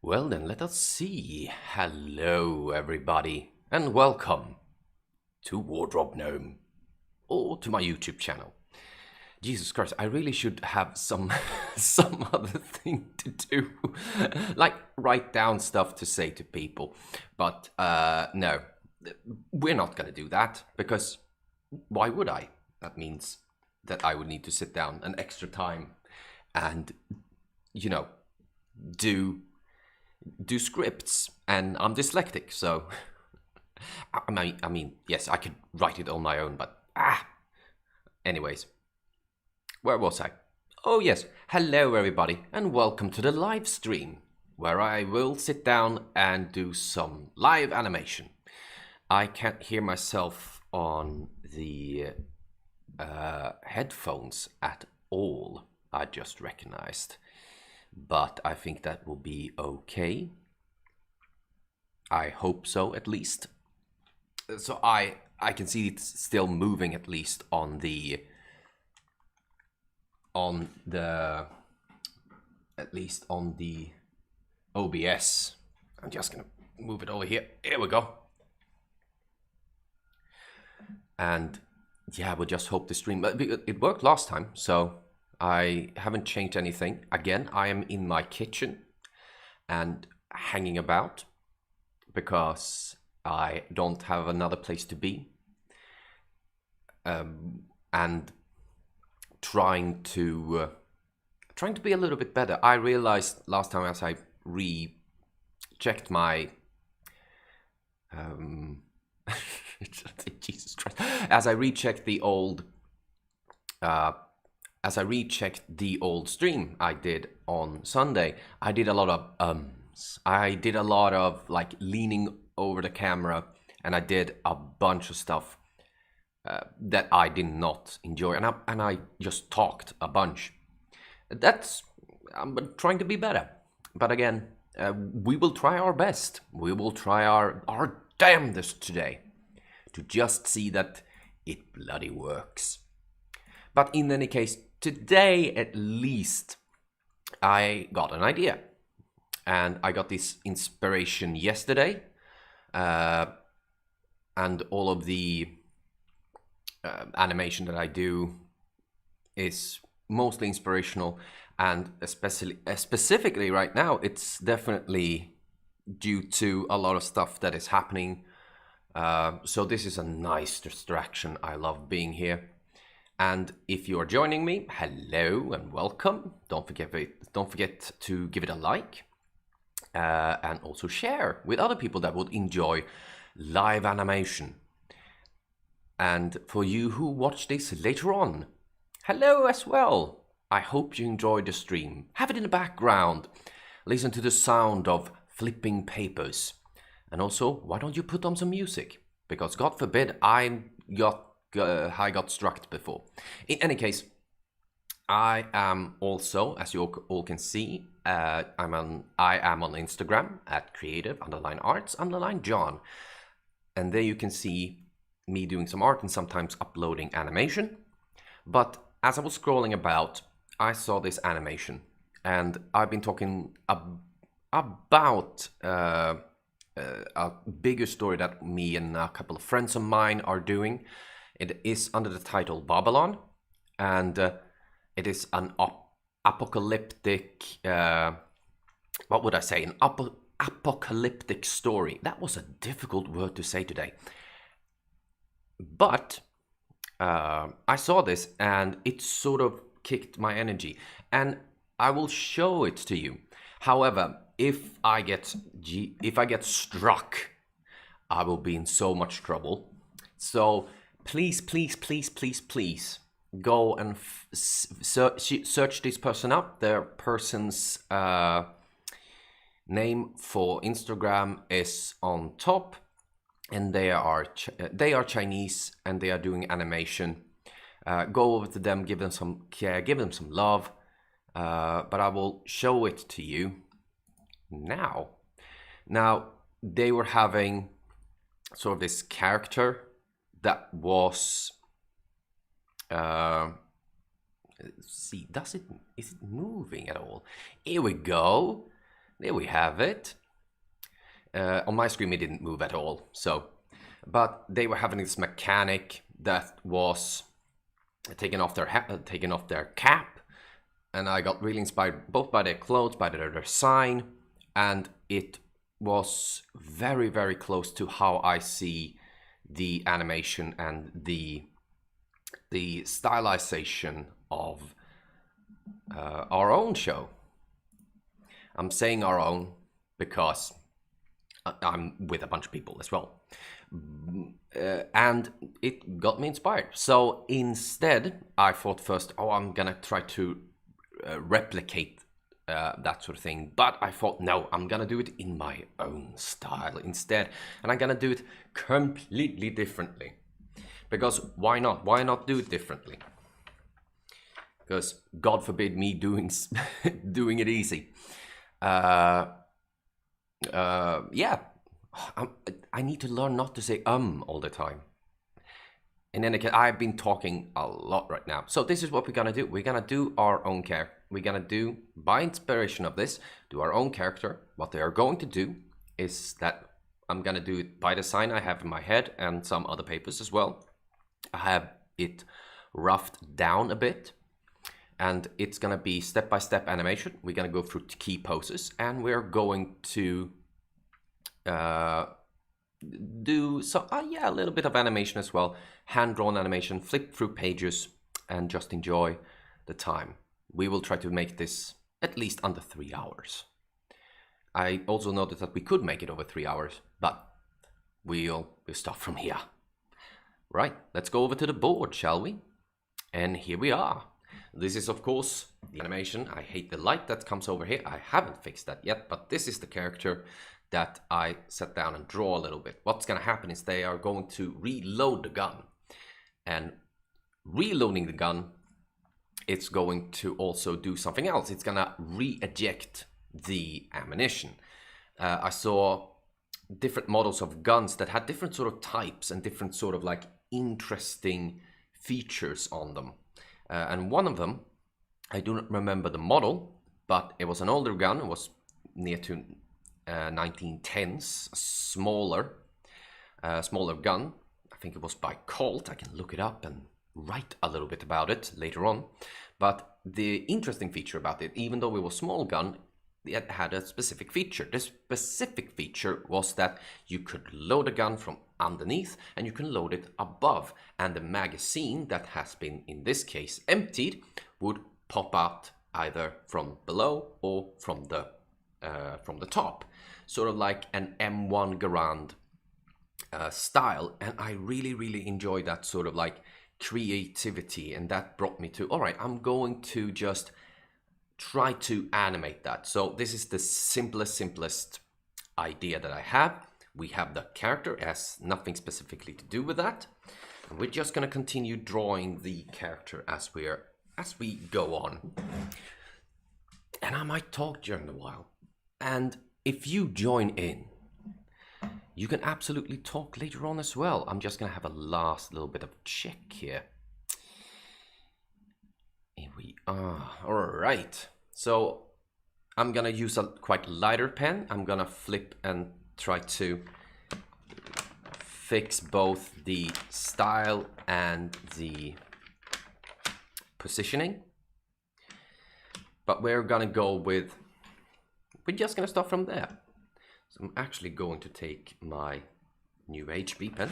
Well then, let us see. Hello everybody, and welcome to Wardrobe Gnome, or to my YouTube channel. Jesus Christ, I really should have some some other thing to do, like write down stuff to say to people. But no, we're not gonna do that, because why would I? That means that I would need to sit down an extra time and, you know, do scripts, and I'm dyslexic, so I mean, yes, I could write it on my own, but anyways, where was I? Oh yes, hello everybody, and welcome to the live stream, where I will sit down and do some live animation. I can't hear myself on the headphones at all, I just recognized. But I think that will be okay. I hope so, at least. So I can see it's still moving, at least on the OBS. I'm just gonna move it over here. Here we go. And yeah, we'll just hope the stream. But it worked last time, so I haven't changed anything. Again, I am in my kitchen and hanging about because I don't have another place to be, and trying to be a little bit better. I realized last time, as I rechecked my Jesus Christ, as I rechecked the old stream I did on Sunday, I did a lot of I did a lot of like leaning over the camera, and I did a bunch of stuff that I did not enjoy, and I just talked a bunch. I'm trying to be better, but again, we will try our best. We will try our damnedest today to just see that it bloody works. But in any case, today at least, I got an idea. And I got this inspiration yesterday. And all of the animation that I do is mostly inspirational. And specifically right now, it's definitely due to a lot of stuff that is happening. So this is a nice distraction. I love being here. And if you are joining me, hello and welcome. Don't forget to give it a like, and also share with other people that would enjoy live animation. And for you who watch this later on, hello as well. I hope you enjoyed the stream. Have it in the background. Listen to the sound of flipping papers. And also, why don't you put on some music? Because God forbid I got struck before. In any case, I am also, as you all can see, I am on Instagram at creative_arts_John, and there you can see me doing some art and sometimes uploading animation. But as I was scrolling about, I saw this animation, and I've been talking about a bigger story that me and a couple of friends of mine are doing. It is under the title Babylon, and it is an apocalyptic, what would I say, an apocalyptic story. That was a difficult word to say today. But I saw this, and it sort of kicked my energy, and I will show it to you. However, if I get struck, I will be in so much trouble. So please go and search this person up. Their person's name for Instagram is on top, and they are Chinese, and they are doing animation. Go over to them, give them some care, give them some love. But I will show it to you now. Now, they were having sort of this character that was see, is it moving at all? Here we go. there we have it. On my screen, it didn't move at all. So, but they were having this mechanic that was taking off their cap, and I got really inspired both by their clothes, by their design, and it was very, very close to how I see the animation and the stylization of our own show. I'm saying our own because I'm with a bunch of people as well. And it got me inspired. So instead, I thought first, I'm gonna try to replicate that sort of thing. But I thought, no, I'm gonna do it in my own style instead. And I'm gonna do it completely differently. Because why not? Why not do it differently? Because God forbid me doing it easy. Yeah, I need to learn not to say all the time. And then again, I've been talking a lot right now. So this is what we're gonna do. We're gonna do our own character. We're gonna do, by inspiration of this, do our own character. What they are going to do is that I'm gonna do it by design I have in my head and some other papers as well. I have it roughed down a bit. And it's gonna be step-by-step animation. We're gonna go through key poses, and we're going to do some, a little bit of animation as well. Hand-drawn animation, flip through pages, and just enjoy the time. We will try to make this at least under 3 hours. I also noticed that we could make it over 3 hours, but we'll start from here. Right, let's go over to the board, shall we? And here we are. This is, of course, the animation. I hate the light that comes over here. I haven't fixed that yet, but this is the character that I sat down and draw a little bit. What's going to happen is they are going to reload the gun. And reloading the gun, it's going to also do something else. It's going to re-eject the ammunition. I saw different models of guns that had different sort of types and different sort of like interesting features on them. And one of them, I do not remember the model, but it was an older gun. It was near to 1910s, smaller gun. I think it was by Colt. I can look it up and write a little bit about it later on. But the interesting feature about it, even though it was a small gun, it had a specific feature. The specific feature was that you could load a gun from underneath and you can load it above, and the magazine that has been in this case emptied would pop out either from below or from the top, sort of like an M1 Garand style. And I really enjoyed that sort of like creativity, and that brought me to, all right, I'm going to just try to animate that. So this is the simplest idea that I have. We have the character, it has nothing specifically to do with that. And we're just going to continue drawing the character as we go on. And I might talk during the while. And if you join in, you can absolutely talk later on as well. I'm just going to have a last little bit of check here. Here we are. All right. So I'm going to use a quite lighter pen. I'm going to flip and try to fix both the style and the positioning. But we're going to go with, we're just going to start from there. So I'm actually going to take my new HB pen.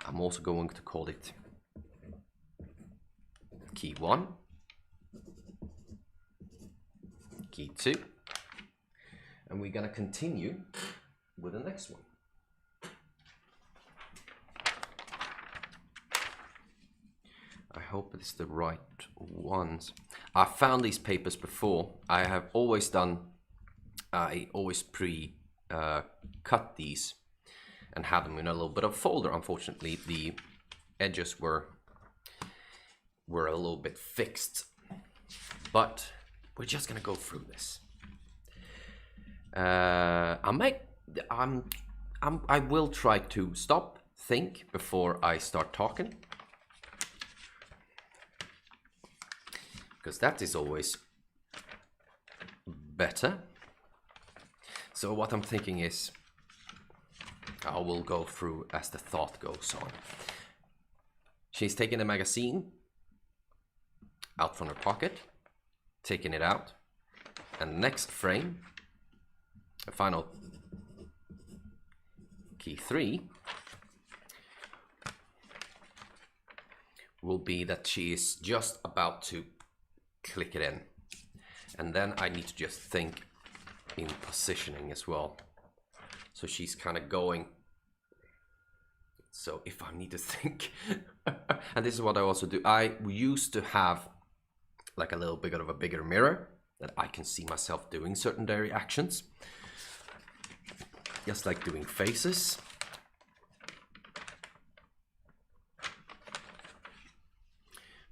I'm also going to call it Key 1, Key 2, and we're going to continue with the next one. I hope it's the right ones. I found these papers before. I always cut these and have them in a little bit of folder. Unfortunately, the edges were a little bit fixed, but we're just gonna go through this. I will try to stop, think before I start talking, because that is always better. So what I'm thinking is, I will go through as the thought goes on. She's taking the magazine out from her pocket, taking it out, and next frame, the final key 3, will be that she is just about to click it in. And then I need to just think in positioning as well. So she's kind of going. So if I need to think, and this is what I also do, I used to have like a little bit of a bigger mirror that I can see myself doing certain dairy actions. Just like doing faces.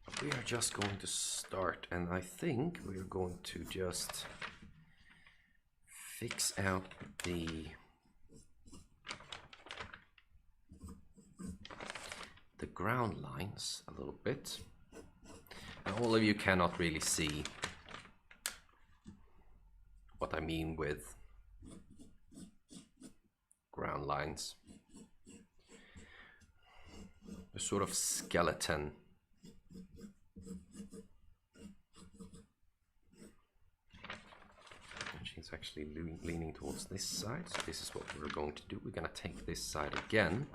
But we are just going to start, and I think we are going to just fix out the ground lines a little bit. And all of you cannot really see what I mean with ground lines. The sort of skeleton. And she's actually leaning towards this side. So this is what we're going to do. We're going to take this side again,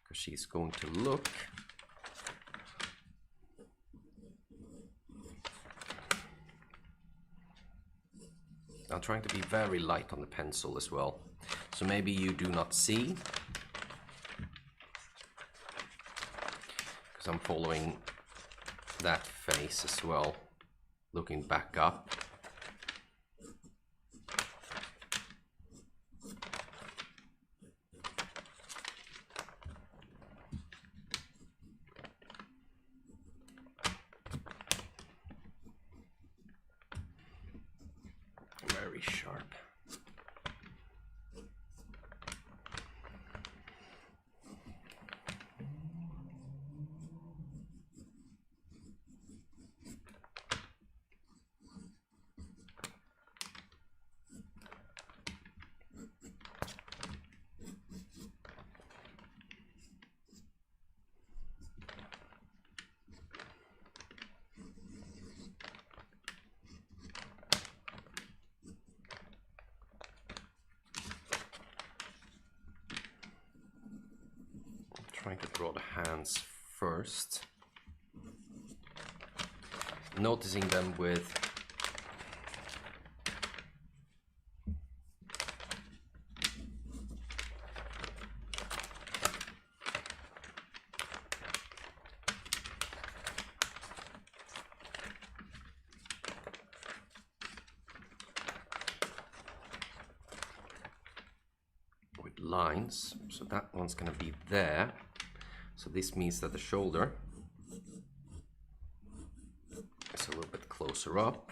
because she's going to look. I'm trying to be very light on the pencil as well. So maybe you do not see, because I'm following that face as well, looking back up. Very sharp. Trying to draw the hands first, noticing them with lines. So that one's going to be there. So this means that the shoulder is a little bit closer up.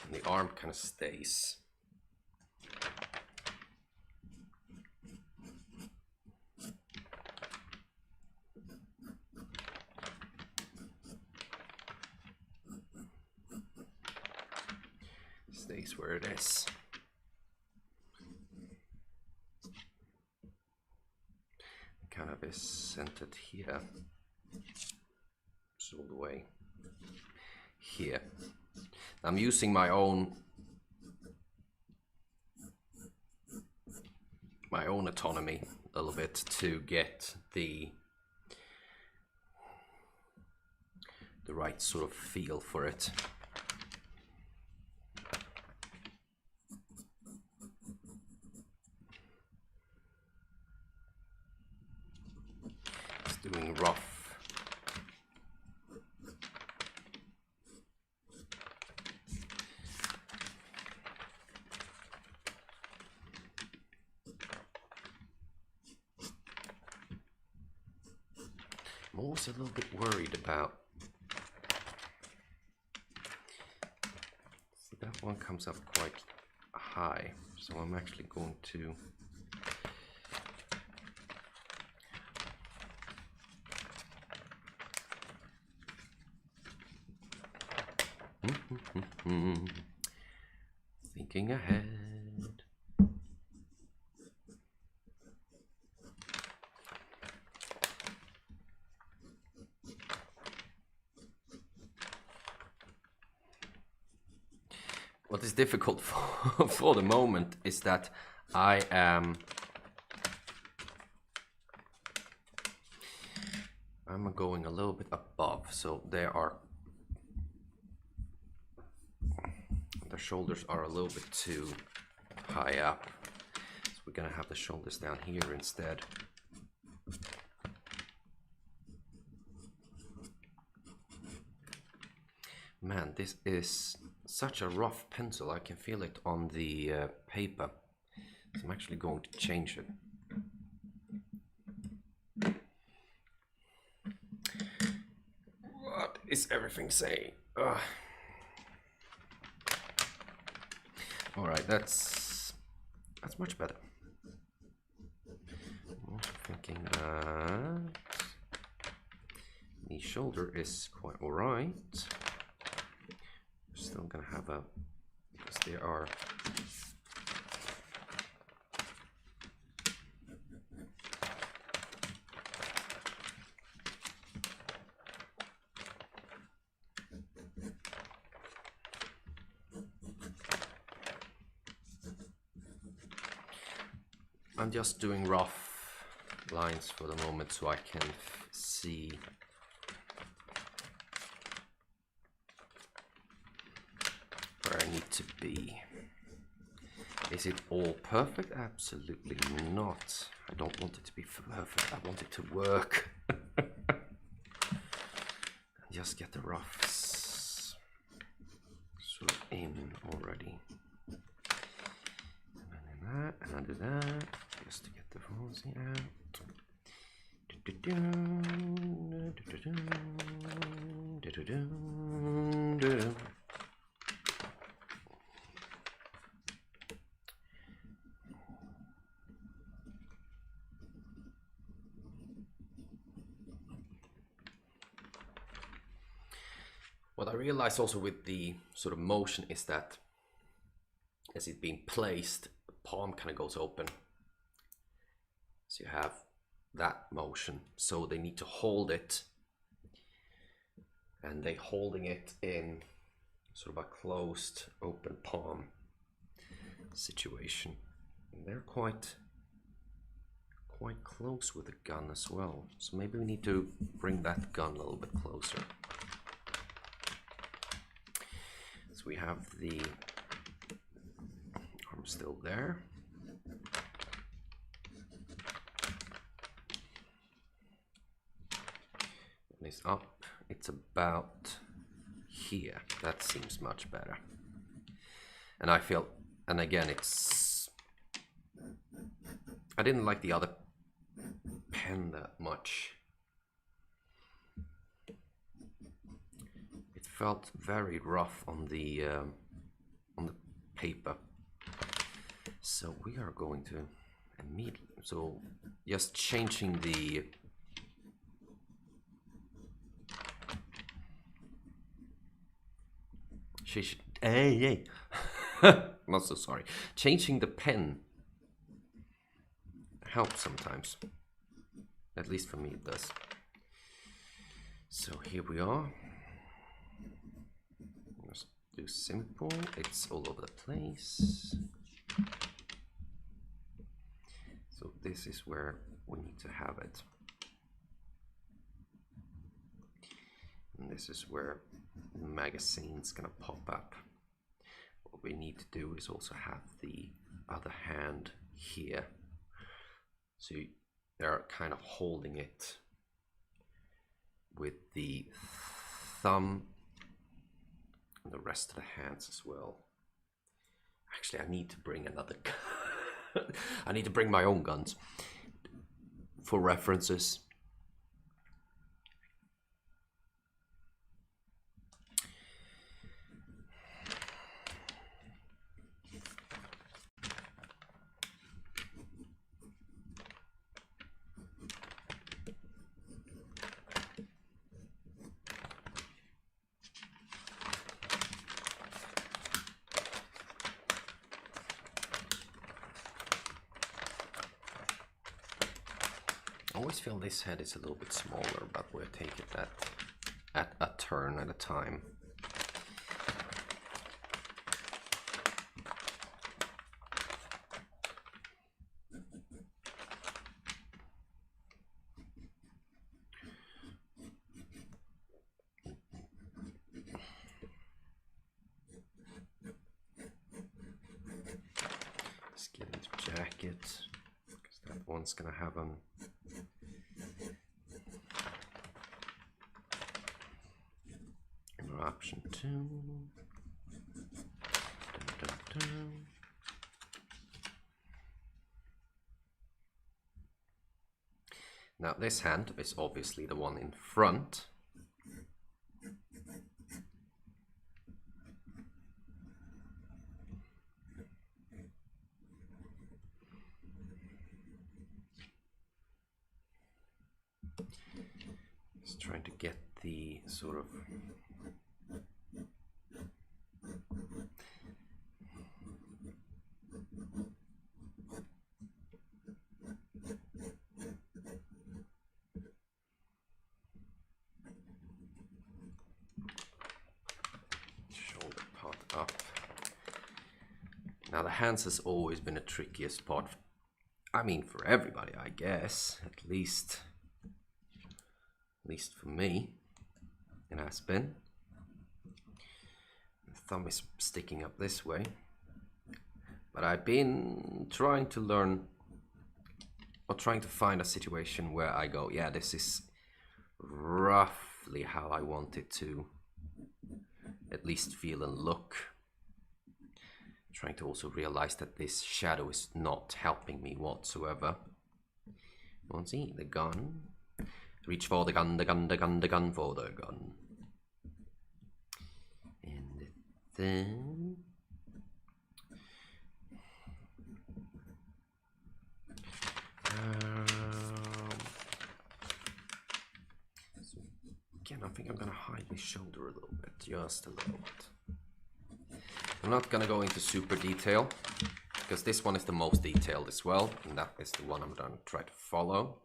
And the arm kind of stays. Stays where it is. Kind of is centered here, so all the way here. I'm using my own autonomy a little bit to get the right sort of feel for it. Doing rough. I'm also a little bit worried about. See, that one comes up quite high, so I'm actually going to Thinking ahead. What is difficult for the moment is that I am I'm going a little bit above, so the shoulders are a little bit too high up. So we're gonna have the shoulders down here instead. Man, this is such a rough pencil. I can feel it on the paper. So I'm actually going to change it. What is everything saying? All right, that's much better. I'm thinking that the shoulder is quite all right. Still gonna have a, because there are I'm just doing rough lines for the moment so I can see where I need to be. Is it all perfect? Absolutely not. I don't want it to be perfect. I want it to work. Just get the roughs sort of in already. And I do that just to get the falsy out. What I realized also with the sort of motion is that as it's being placed, the palm kind of goes open. So you have that motion. So they need to hold it, and they're holding it in sort of a closed, open palm situation. And they're quite close with the gun as well. So maybe we need to bring that gun a little bit closer. So we have the arm still there. And it's up, it's about here. That seems much better. And I feel, and again, I didn't like the other pen that much. It felt very rough on the paper. So we are going to immediately, so just changing the I'm so sorry. Changing the pen helps sometimes. At least for me it does. So here we are. Let's do simple. It's all over the place. So this is where we need to have it. And this is where the magazine's gonna pop up. What we need to do is also have the other hand here. So they're kind of holding it with the thumb and the rest of the hands as well. Actually, I need to bring another gun. I need to bring my own guns for references. always feel this head is a little bit smaller, but we'll take it at a turn at a time. Let's get into jacket, because that one's gonna have option 2. Dun, dun, dun. Now this hand is obviously the one in front. Just trying to get the sort of up. Now the hands has always been the trickiest part. I mean, for everybody, I guess. At least for me, it has been. The thumb is sticking up this way. But I've been trying to learn, or trying to find a situation where I go, yeah, this is roughly how I want it to at least feel and look. Trying to also realize that this shadow is not helping me whatsoever. You want to see the gun? Reach for the gun, the gun, the gun, the gun for the gun. And then so again, I think I'm gonna hide my shoulder a little bit, just a little bit. I'm not gonna go into super detail because this one is the most detailed as well, and that is the one I'm gonna try to follow.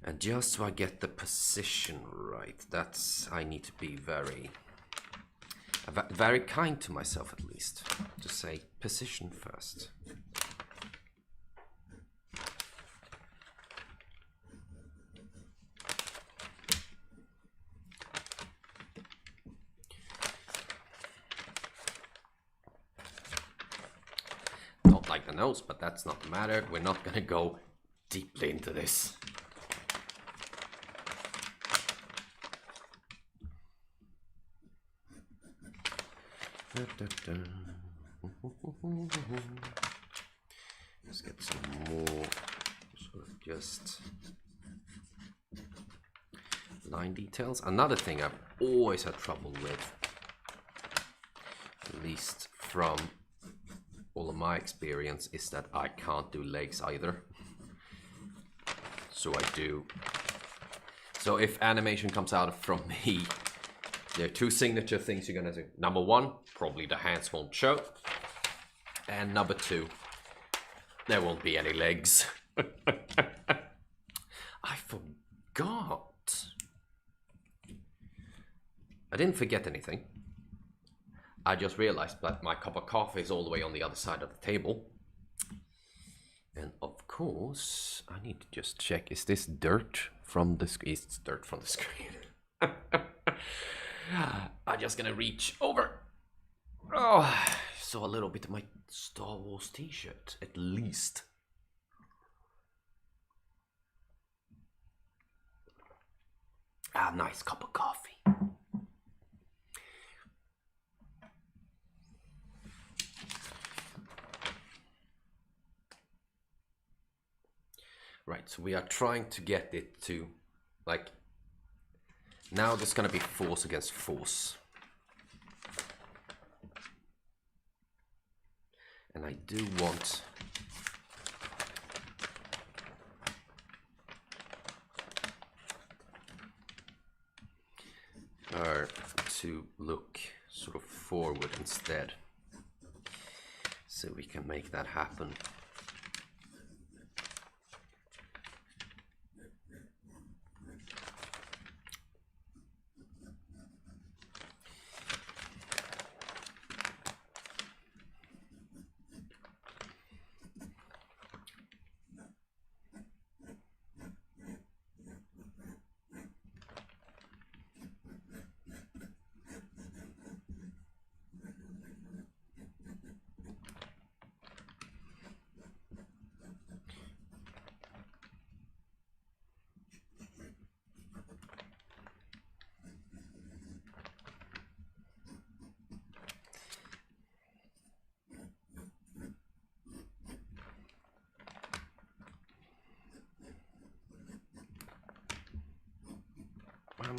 And just so I get the position right, I need to be very kind to myself, at least, to say position first. Don't like the nose, but that's not the matter. We're not gonna go deeply into this. Let's get some more sort of just line details. Another thing I've always had trouble with, at least from all of my experience, is that I can't do legs either. So if animation comes out from me, there are two signature things you're gonna do. Number one, probably the hands won't show. And number two, there won't be any legs. I forgot. I didn't forget anything. I just realized that my cup of coffee is all the way on the other side of the table. And of course, I need to just check, is this dirt from the screen? It's dirt from the screen. I'm just gonna reach over. Oh, I saw a little bit of my Star Wars t-shirt, at least. Ah, nice cup of coffee. Right, so we are trying to get it to, like, now there's gonna be force against force. And I do want her to look sort of forward instead, so we can make that happen.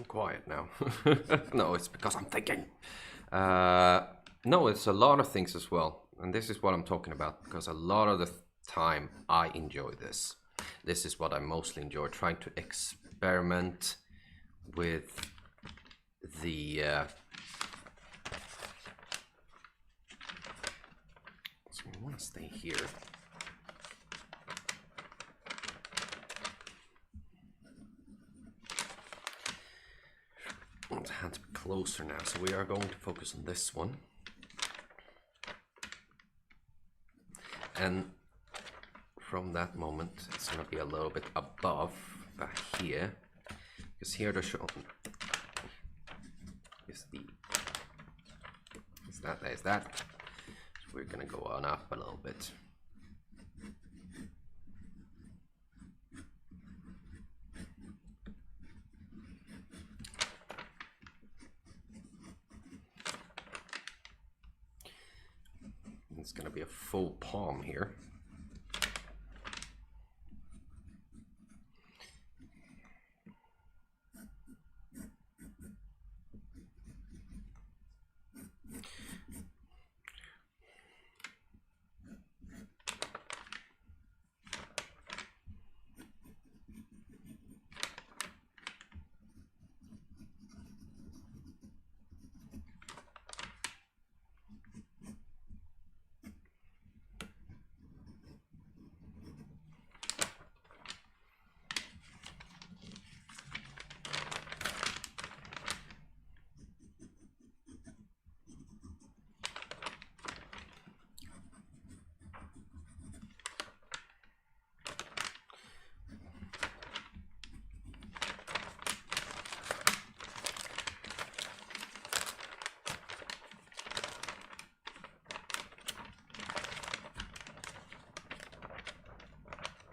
I'm quiet now. No, it's because I'm thinking. No, it's a lot of things as well. And this is what I'm talking about, because a lot of the time I enjoy this. This is what I mostly enjoy, trying to experiment with the so we want to stay here. The hand's closer now, so we are going to focus on this one. And from that moment, it's going to be a little bit above back here, because here the show is there's that. So we're going to go on up a little bit. It's going to be a full palm here.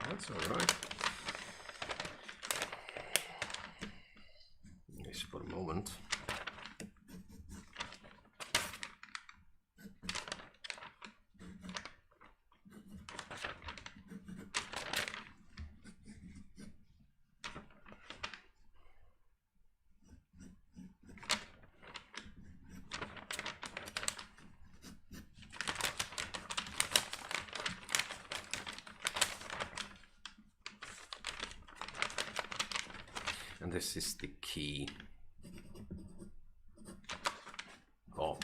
That's all right. Just for a moment. And this is the key. Oh.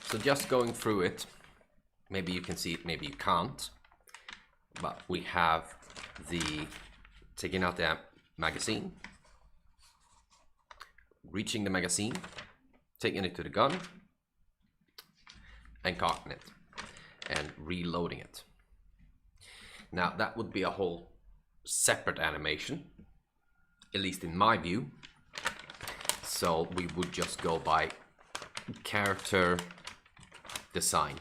So just going through it, maybe you can see it, maybe you can't, but we have the taking out the magazine, reaching the magazine, taking it to the gun, and cocking it, and reloading it. Now that would be a whole separate animation, at least in my view. So we would just go by character design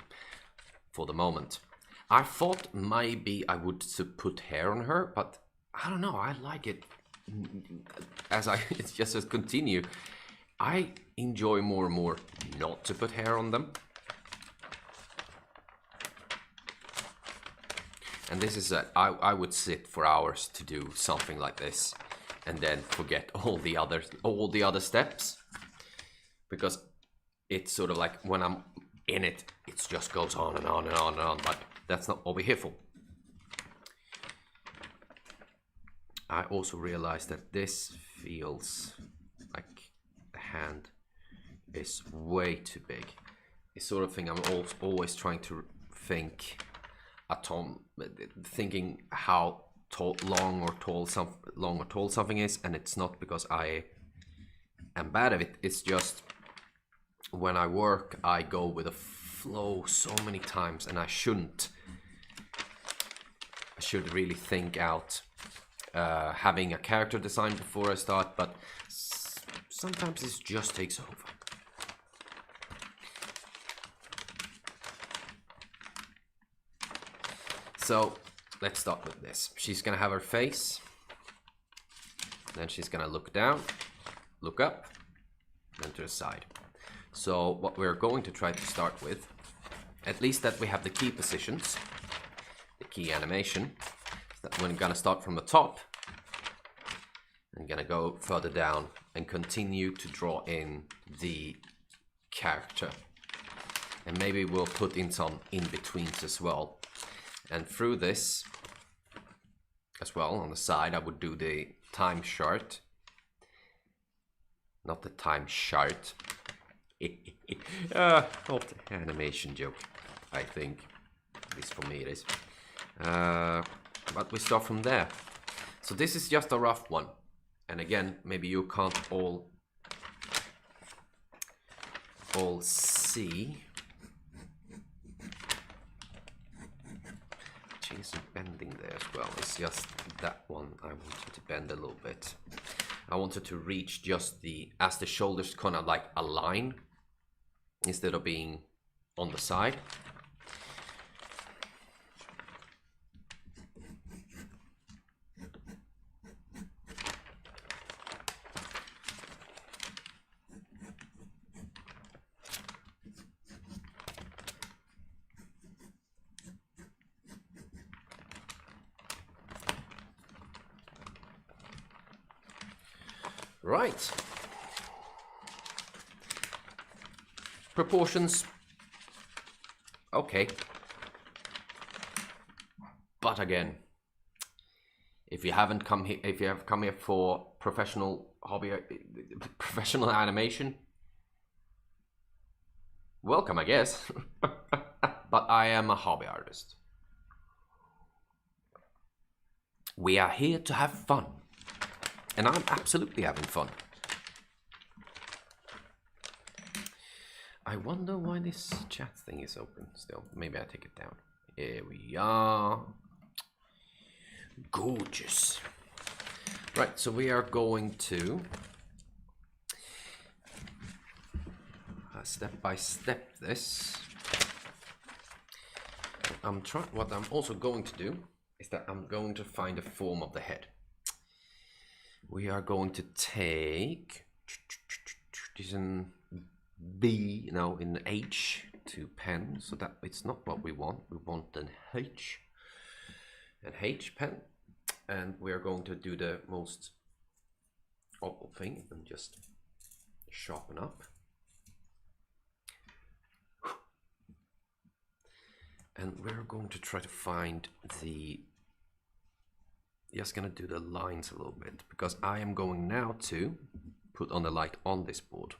for the moment. I thought maybe I would put hair on her, but I don't know, I like it as it's just as continue. I enjoy more and more not to put hair on them. And this is I would sit for hours to do something like this, and then forget all the other steps, because it's sort of like when I'm in it, it just goes on and on and on and on. But that's not what we're here for. I also realized that this feels like the hand is way too big. It's sort of thing I'm always trying to think. Thinking how long or tall something is, and it's not because I am bad at it. It's just when I work, I go with a flow so many times, and I shouldn't. I should really think out having a character design before I start, but sometimes it just takes over. So let's start with this. She's gonna have her face, then she's gonna look down, look up, then to the side. So what we're going to try to start with, at least that we have the key positions, the key animation, is that we're gonna start from the top I'm gonna go further down and continue to draw in the character. And maybe we'll put in some in-betweens as well. And through this as well, on the side, I would do the time chart. Not the time chart. Not the animation joke, I think. At least for me it is. But we start from there. So this is just a rough one. And again, maybe you can't all see. Change some bending there as well. It's just that one I wanted to bend a little bit. I wanted to reach just as the shoulders kind of like align instead of being on the side. Right. Proportions. Okay. But again, if you haven't come here, if you have come here for professional animation, welcome, I guess. But I am a hobby artist. We are here to have fun. And I'm absolutely having fun. I wonder why this chat thing is open still. Maybe I take it down. Here we are. Gorgeous. Right, so we are going to step by step this. What I'm also going to do is that I'm going to find the form of the head. We are going to take this in B, no, in H to pen, so that it's not what we want. We want an H pen, and we are going to do the most awful thing and just sharpen up. And we're going to try to find just gonna do the lines a little bit, because I am going now to put on the light on this board.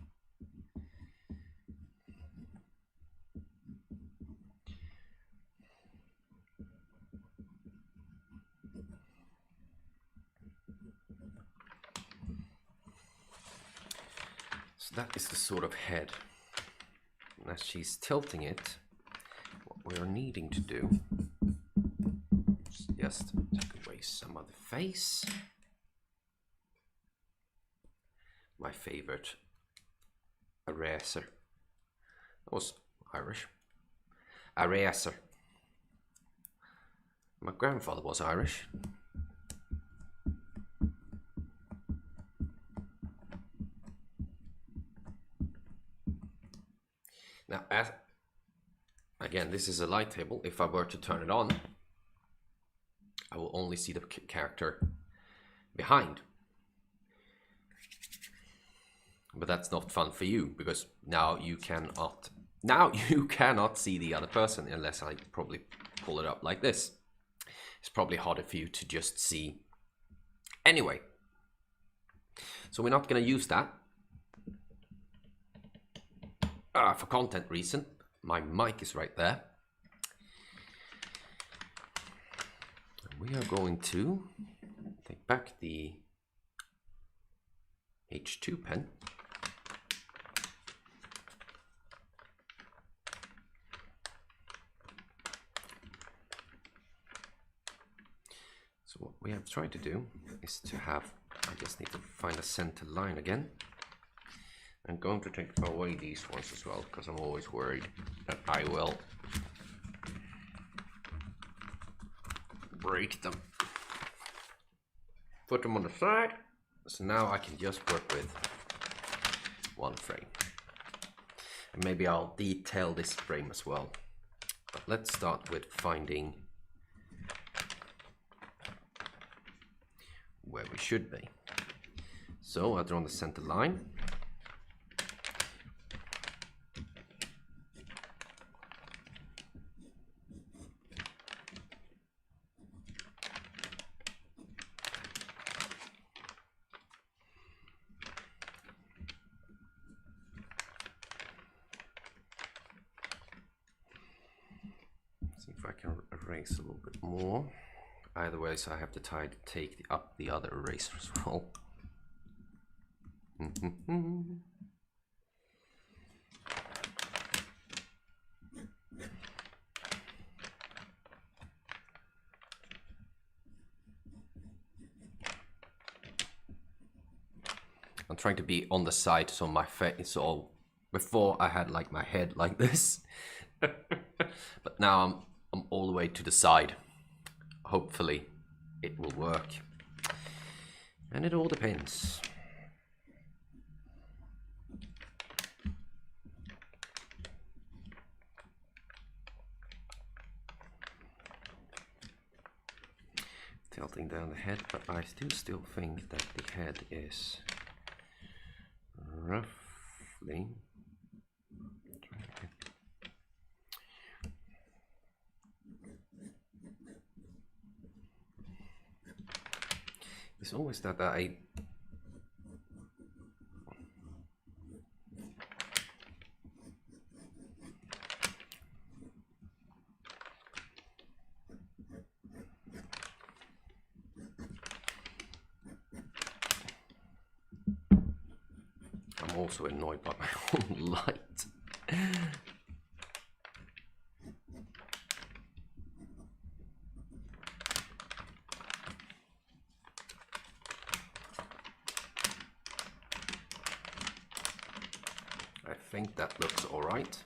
So that is the sort of head. And as she's tilting it, what we are needing to do is just take away some of the face. My favorite eraser. That was Irish. Eraser. My grandfather was Irish. Now, again, this is a light table. If I were to turn it on, I will only see the character behind. But that's not fun for you, because now you cannot see the other person unless I probably pull it up like this. It's probably harder for you to just see. Anyway, so we're not going to use that. For content reason, my mic is right there. We are going to take back the H2 pen. So what we have tried to do is to have, I just need to find a center line again. I'm going to take away these ones as well, because I'm always worried that I will break them. Put them on the side, so now I can just work with one frame. And maybe I'll detail this frame as well. But let's start with finding where we should be. So I draw the center line. See if I can erase a little bit more. Either way, so I have to take up the other eraser as well. I'm trying to be on the side so my face all. Before I had like my head like this, but now I'm all the way to the side. Hopefully, it will work, and it all depends. Tilting down the head, but I still think that the head is roughly it's always that I'm also annoyed by my own light. I think that looks all right.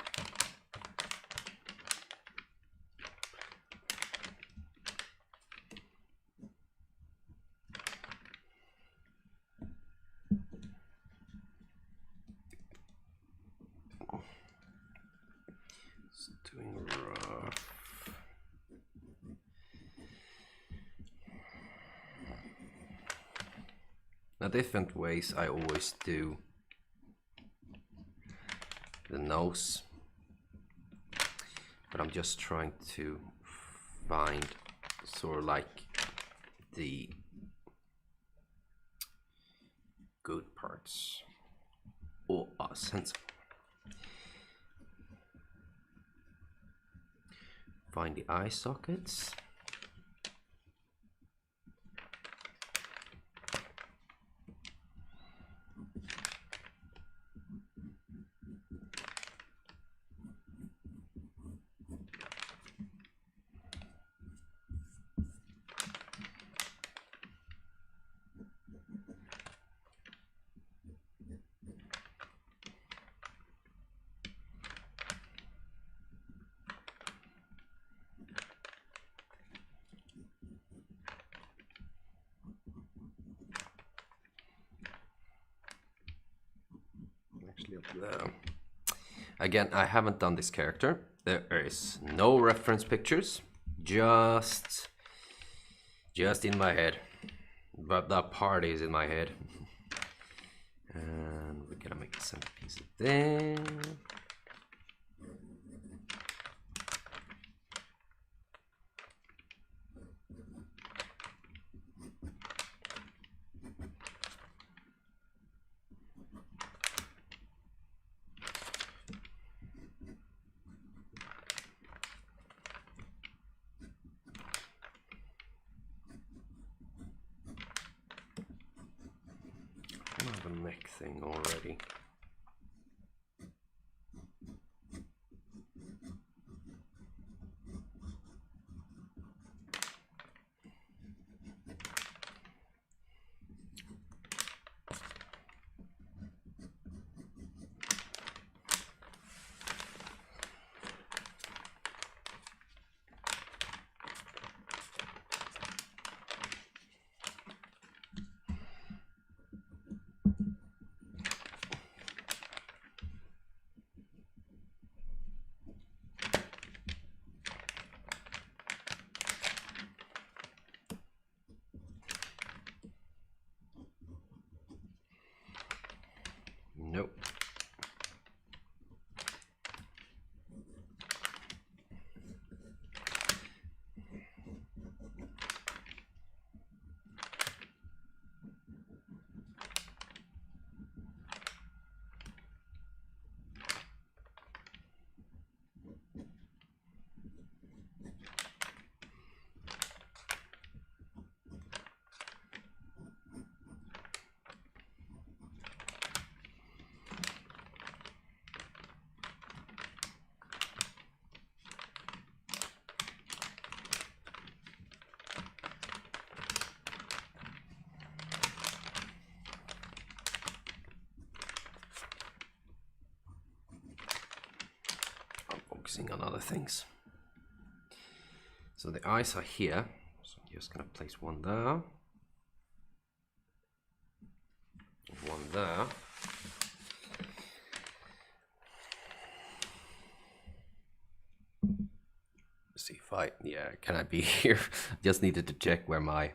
It's doing rough. Now, different ways I always do the nose, but I'm just trying to find sort of like the good parts or sensible. Find the eye sockets. Up there. Again, I haven't done this character. There is no reference pictures, just in my head. But that part is in my head. And we're gonna make a centerpiece there. Neck thing already. focusing on other things. So the eyes are here, so I'm just gonna place one there, one there. See if I, yeah, can I be here? Just needed to check where my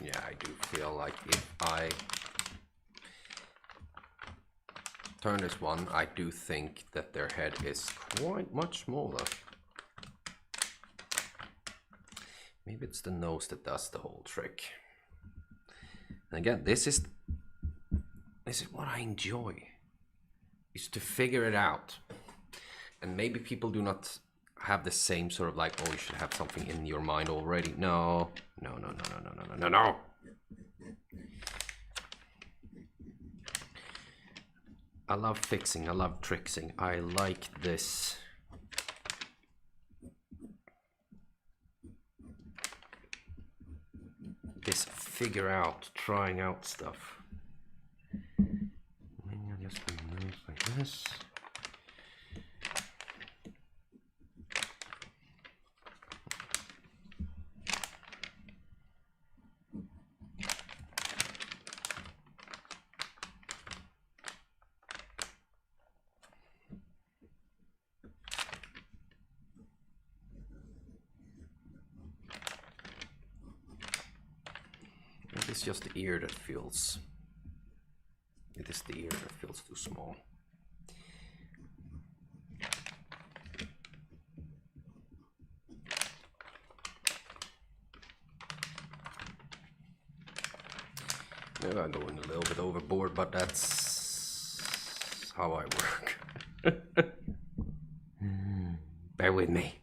yeah, I do feel like if I turn this one, I do think that their head is quite much smaller. Maybe it's the nose that does the whole trick. And again, this is what I enjoy, is to figure it out. And maybe people do not have the same sort of like, oh, you should have something in your mind already. No. I love fixing, I love tricksing. I like this. This figure out, trying out stuff. I'll just move like this. It's just the ear that feels, it is the ear that feels too small. Maybe I'm going a little bit overboard, but that's how I work. Bear with me.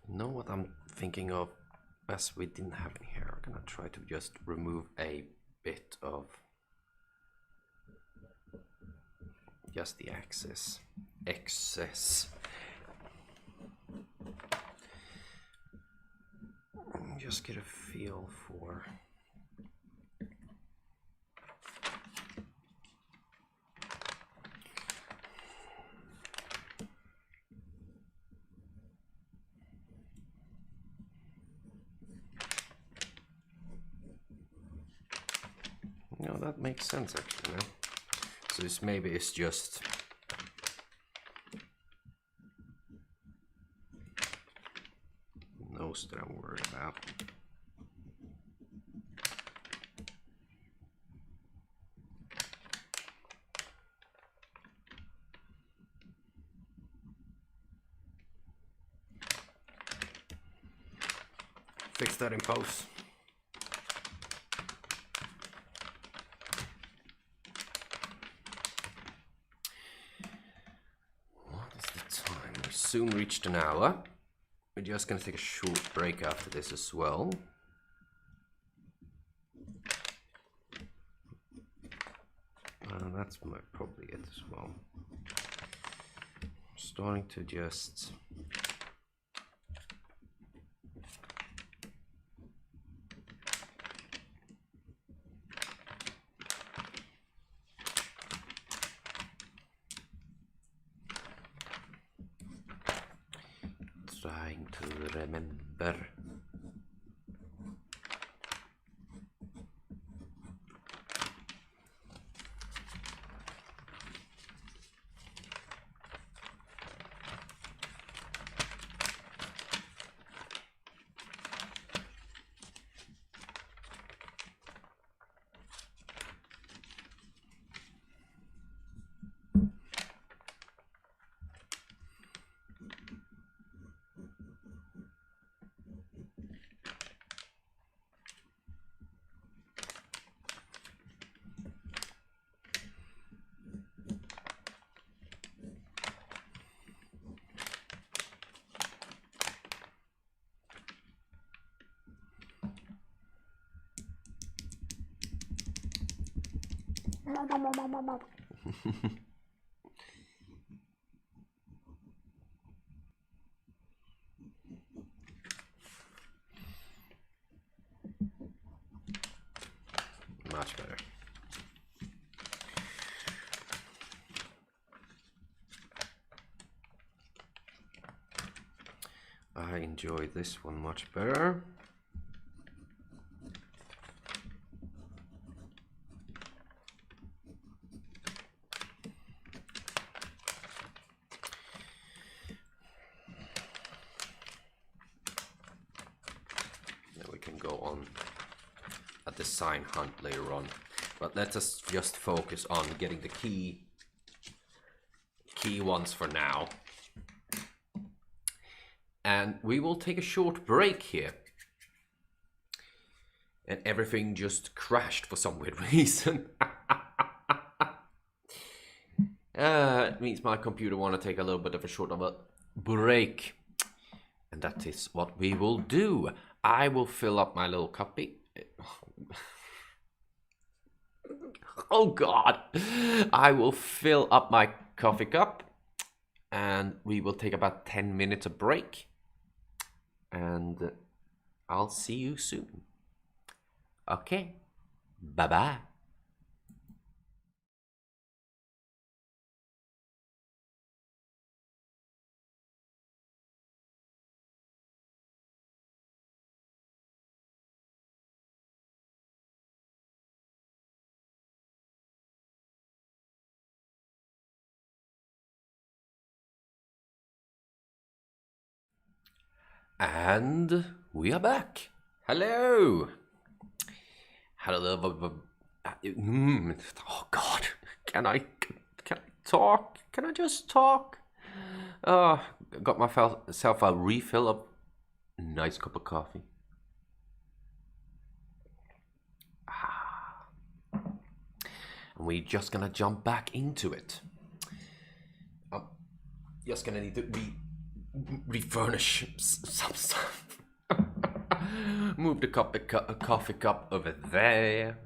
You know what I'm thinking of, as we didn't have any hair, I'm gonna try to just remove a bit of just the excess. Just get a feel for that makes sense actually. No? So this maybe is just nose that I'm worried about. Fix that in post. Soon reached an hour. We're just gonna take a short break after this as well. That's probably it as well. starting to just trying to remember. Much better. I enjoy this one much better. Then we can go on a design hunt later on, but let us just focus on getting the key ones for now. And we will take a short break here. And everything just crashed for some weird reason. It means my computer want to take a little bit of a short of a break. And that is what we will do. I will fill up my little copy. Oh God. I will fill up my coffee cup. And we will take about 10 minutes of break. And I'll see you soon. Okay. Bye-bye. And we are back. Hello. Hello. Oh God. Can I talk? Can I just talk? Got myself a refill of a nice cup of coffee. And we're just gonna jump back into it. I'm just gonna need to refurnish some stuff. Move the coffee cup over there.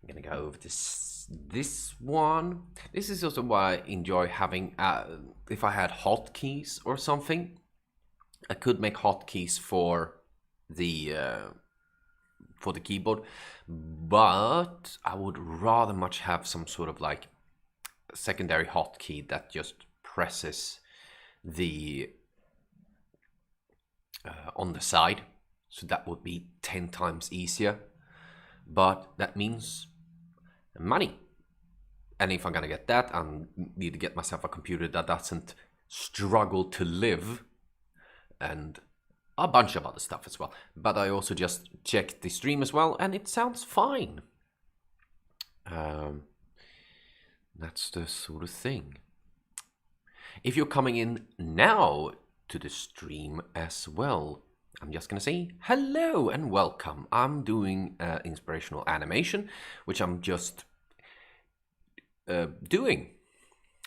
I'm gonna go over this one. This is also why I enjoy having if I had hotkeys or something, I could make hotkeys for the keyboard, but I would rather much have some sort of like secondary hotkey that just presses the on the side, so that would be 10 times easier, but that means money, and if I'm gonna get that, I need to get myself a computer that doesn't struggle to live, and a bunch of other stuff as well. But I also just checked the stream as well, and it sounds fine. That's the sort of thing. If you're coming in now to the stream as well, I'm just gonna say hello and welcome. I'm doing inspirational animation, which I'm just doing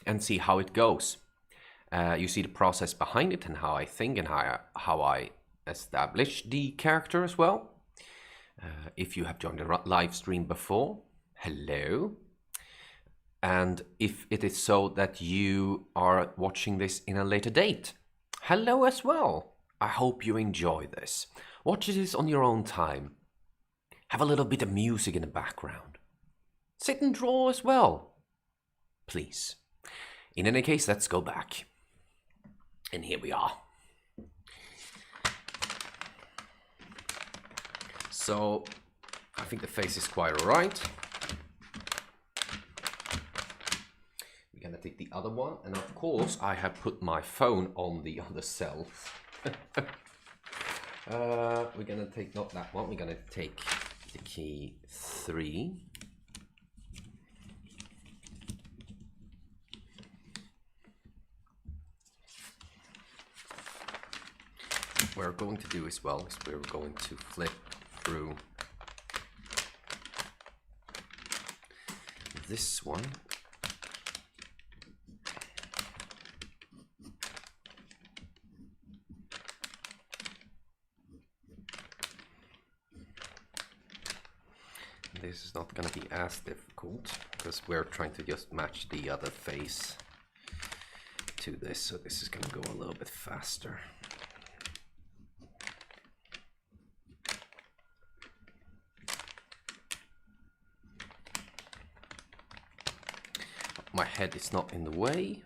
and see how it goes. You see the process behind it and how I think and how I establish the character as well. If you have joined the live stream before, hello. And if it is so that you are watching this in a later date, hello as well. I hope you enjoy this. Watch this on your own time. Have a little bit of music in the background. Sit and draw as well, please. In any case, let's go back. And here we are. So, I think the face is quite alright. We're gonna take the other one, and of course I have put my phone on the other shelf. We're gonna take not that one, we're gonna take the key 3. What we're going to do as well is we're going to flip through this one. This is not going to be as difficult because we're trying to just match the other face to this, so this is going to go a little bit faster. My head is not in the way.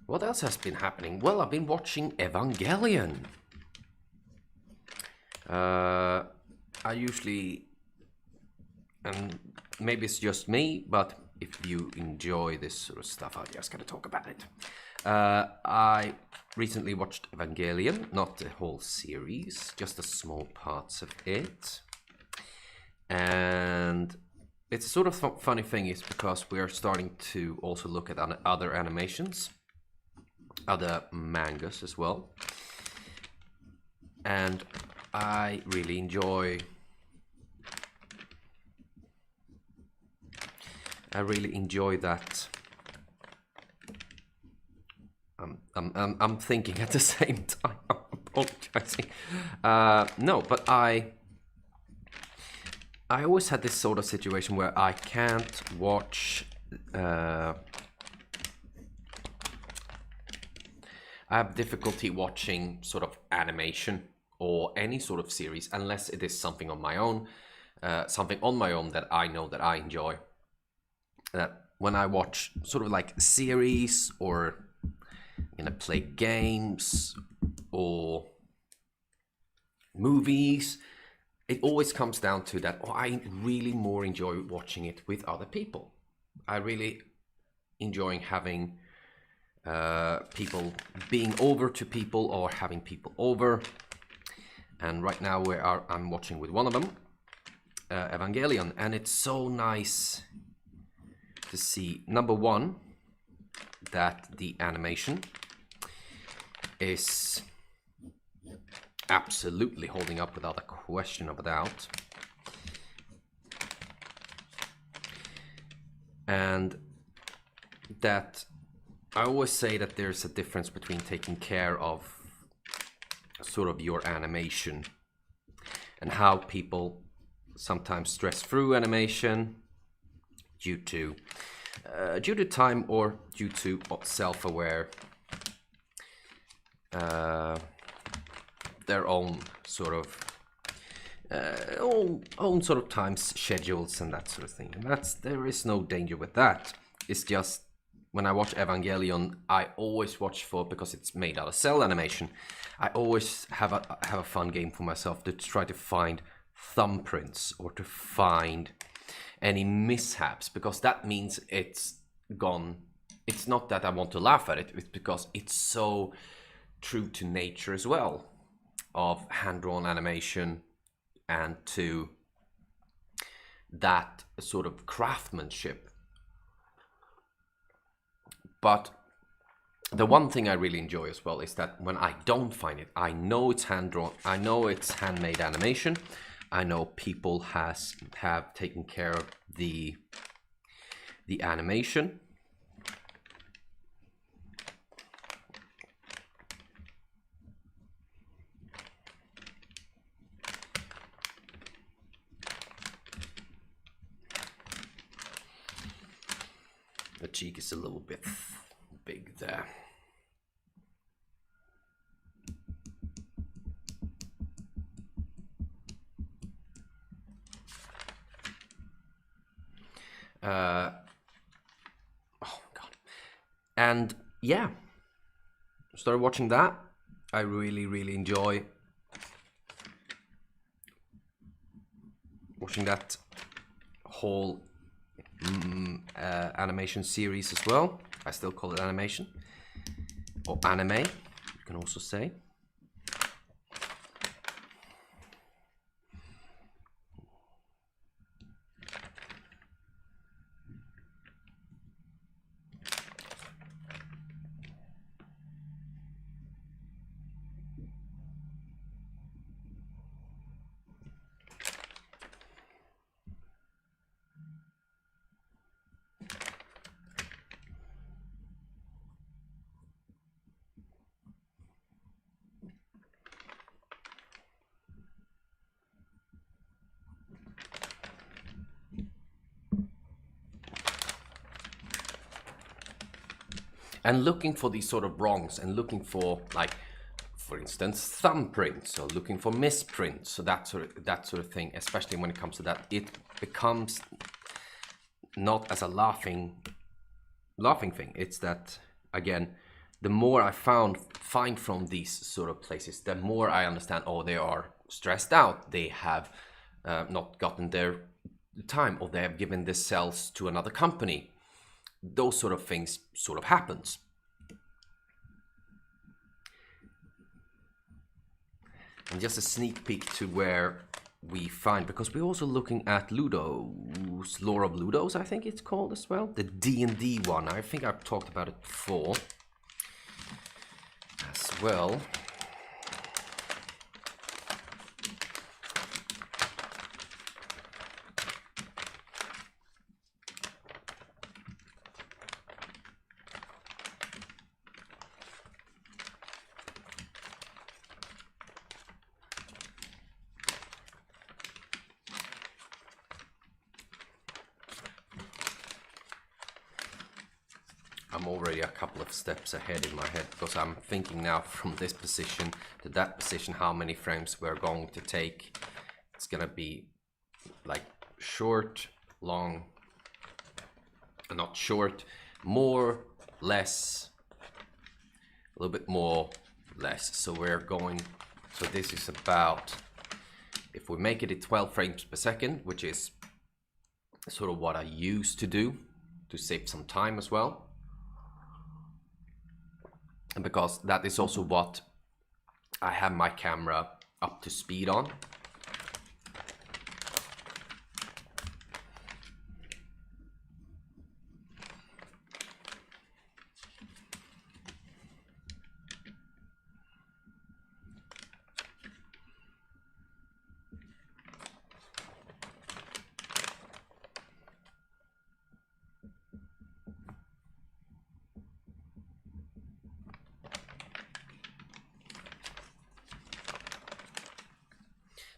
What else has been happening? Well, I've been watching Evangelion. I usually, and maybe it's just me, but if you enjoy this sort of stuff, I'm just gonna talk about it. I recently watched Evangelion, not the whole series, just the small parts of it. And it's a sort of funny thing is because we're starting to also look at other animations, other mangas as well. And I really enjoy that. I'm thinking at the same time. I'm apologizing. No, but I always had this sort of situation where I can't watch. I have difficulty watching sort of animation or any sort of series unless it is something on my own, that I know that I enjoy. When I watch sort of like series or play games or movies, it always comes down to that. I really more enjoy watching it with other people. I really enjoying having people being over to people or having people over. And right now I'm watching with one of them, Evangelion, and it's so nice to see, number one, that the animation is absolutely holding up without a question of a doubt. And that I always say that there's a difference between taking care of sort of your animation and how people sometimes stress through animation due to time or due to self-aware, their own sort of own sort of time schedules and that sort of thing. And there is no danger with that. It's just when I watch Evangelion, I always watch because it's made out of cell animation. I always have a fun game for myself to try to find thumbprints or to find any mishaps, because that means it's gone. It's not that I want to laugh at it, it's because it's so true to nature as well, of hand-drawn animation and to that sort of craftsmanship. But the one thing I really enjoy as well is that when I don't find it, I know it's hand-drawn, I know it's handmade animation, I know people have taken care of the animation. cheek is a little bit big there. Oh god. And yeah, started watching that. I really enjoy watching that whole animation series as well. I still call it animation, or anime, you can also say. And looking for these sort of wrongs, and looking for, like, for instance, thumbprints, or looking for misprints, so that sort of thing. Especially when it comes to that, it becomes not as a laughing thing. It's that, again, the more I find from these sort of places, the more I understand. Oh, they are stressed out. They have not gotten their time, or they have given the cells to another company. Those sort of things sort of happens. And just a sneak peek to where we find, because we're also looking at Ludo's, Lore of Ludo's, I think it's called as well. The D&D one. I think I've talked about it before as well. I'm already a couple of steps ahead in my head, because I'm thinking now from this position to that position how many frames we're going to take. It's gonna be like short, long, not short, more, less, a little bit more, less. So we're going, so this is about, if we make it at 12 frames per second, which is sort of what I used to do to save some time as well. And because that is also what I have my camera up to speed on.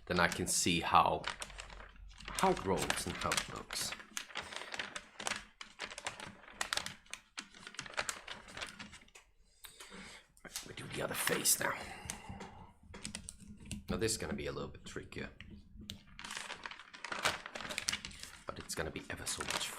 Then I can see how it rolls and how it looks. We do the other face now. Now this is going to be a little bit trickier, but it's going to be ever so much fun.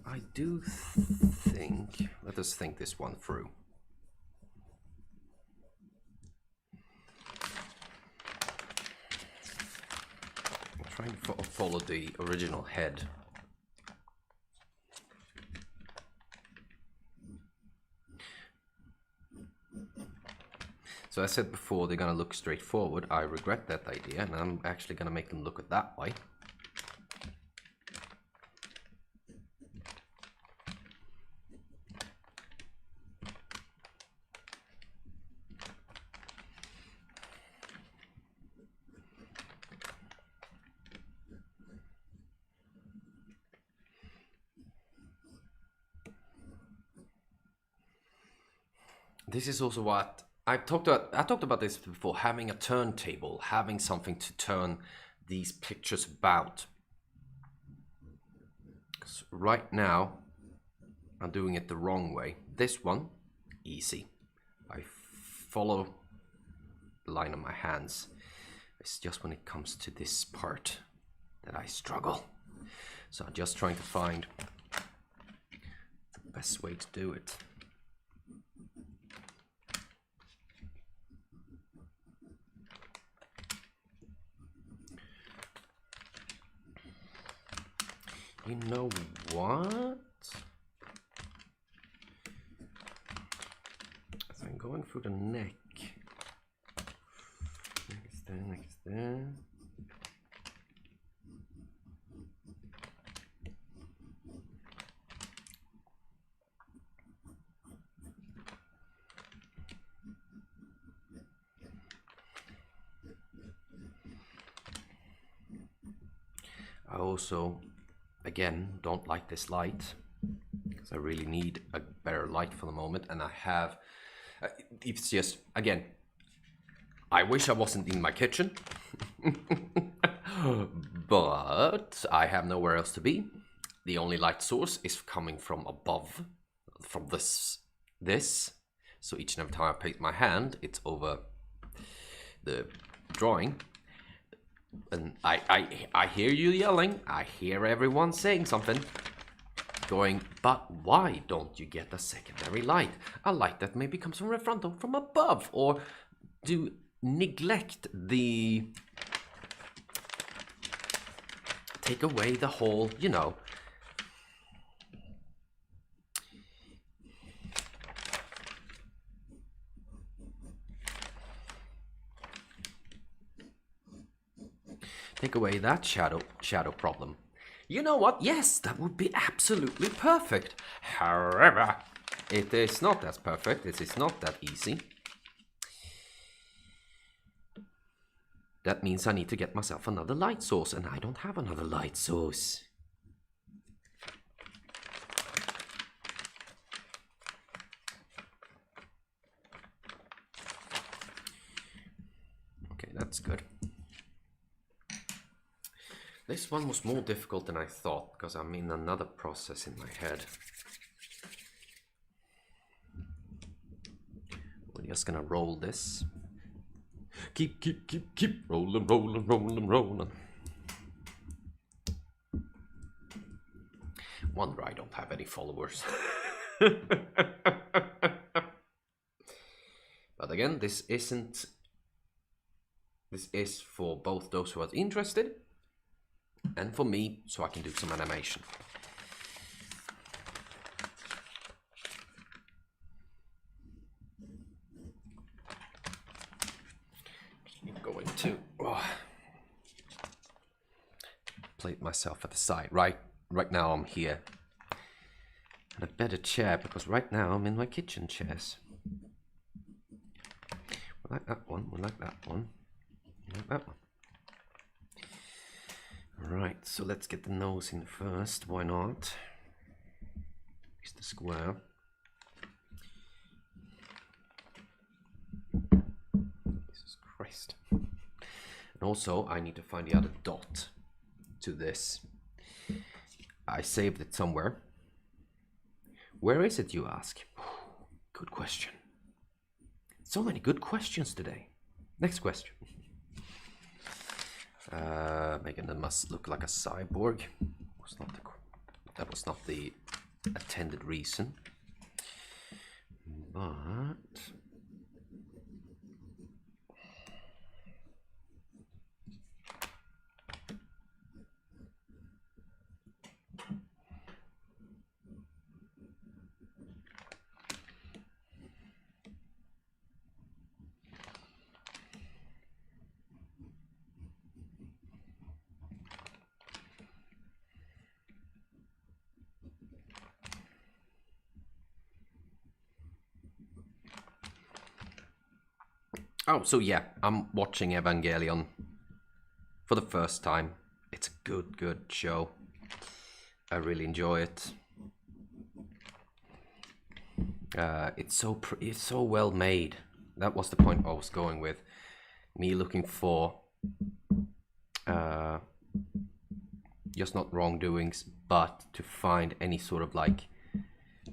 I do think, let us think this one through. I'm trying to follow the original head. So I said before, they're gonna look straight forward. I regret that idea, and I'm actually gonna make them look at that way. this is also what I talked about this before, having a turntable, having something to turn these pictures about. 'Cause right now I'm doing it the wrong way. This one, easy. I follow the line of my hands. It's just when it comes to this part that I struggle. So I'm just trying to find the best way to do it. You know what? So I'm going through the neck. Neck is there. I also, again, don't like this light because I really need a better light for the moment, and I have, it's just, again, I wish I wasn't in my kitchen, but I have nowhere else to be. The only light source is coming from above, from this. So each and every time I place my hand, it's over the drawing. And I hear you yelling, I hear everyone saying something, going, but why don't you get a secondary light? A light that maybe comes from the front or from above, or do neglect the, take away the whole, you know. Take away that shadow problem. You know what? Yes, that would be absolutely perfect. However, it is not as perfect. It is not that easy. That means I need to get myself another light source, and I don't have another light source. Okay, that's good. This one was more difficult than I thought, because I'm in another process in my head. We're just gonna roll this. Keep rolling. Wonder I don't have any followers. But again, this is for both those who are interested and for me, so I can do some animation. I'm going to plate myself at the side. Right now I'm here. And a better chair, because right now I'm in my kitchen chairs. We like that one, we like that one, we like that one. Right, so let's get the nose in first, why not? It's the square. Jesus Christ. And also, I need to find the other dot to this. I saved it somewhere. Where is it, you ask? Good question. So many good questions today. Next question. Making them must look like a cyborg. That was not the intended reason. But oh, so yeah, I'm watching Evangelion for the first time. It's a good show. I really enjoy it. It's so well made. That was the point I was going with. Me looking for just not wrongdoings, but to find any sort of like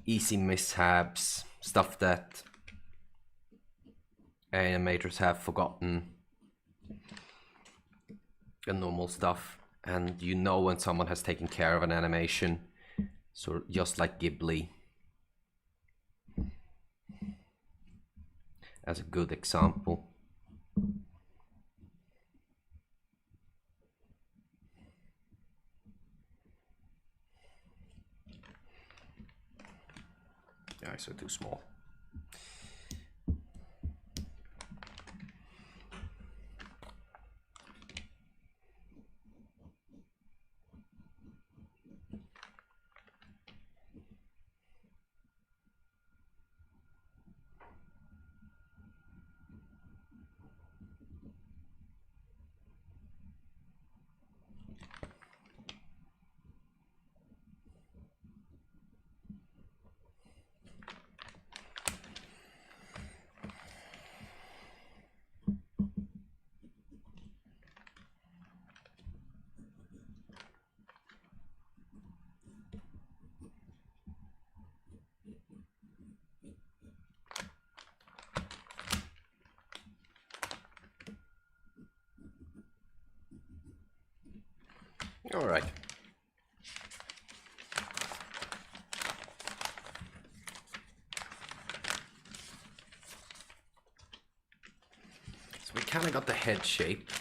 easy mishaps, stuff that animators have forgotten, and normal stuff. And you know when someone has taken care of an animation, sort of just like Ghibli as a good example. Yeah, so too small. All right. So we kind of got the head shape.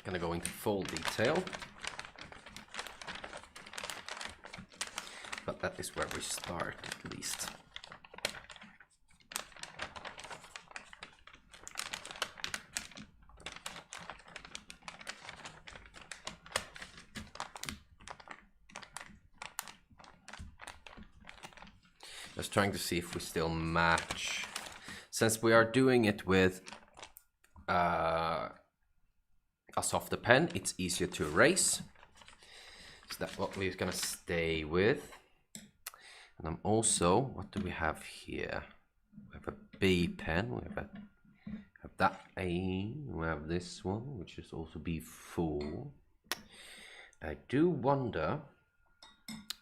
Gonna go into full detail, but that is where we start at least. Just trying to see if we still match, since we are doing it with a softer pen, it's easier to erase. So that's what we're gonna stay with. And I'm also, what do we have here? We have a B pen, we have that A, we have this one, which is also B4. I do wonder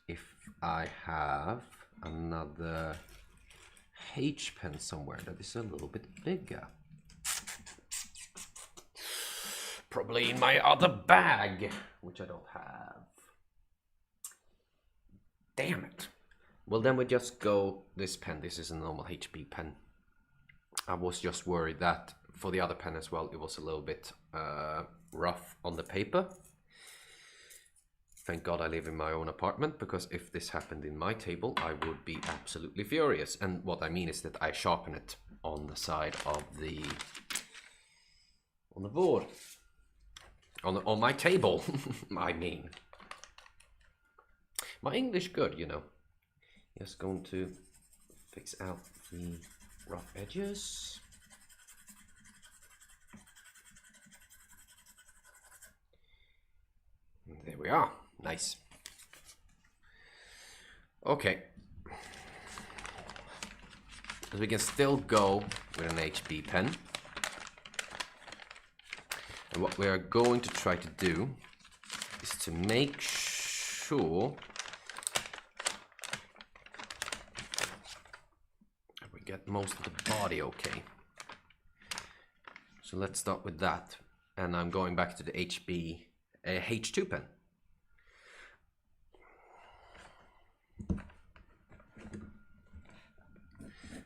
if I have another H pen somewhere that is a little bit bigger. Probably in my other bag, which I don't have. Damn it. Well, then we just go this pen. This is a normal HB pen. I was just worried that for the other pen as well, it was a little bit rough on the paper. Thank God I live in my own apartment, because if this happened in my table, I would be absolutely furious. And what I mean is that I sharpen it on the side of the board. On my table, I mean. My English good, you know. Just going to fix out the rough edges. And there we are. Nice. Okay. So we can still go with an HB pen. And what we are going to try to do is to make sure that we get most of the body okay. So let's start with that. And I'm going back to the H2 pen.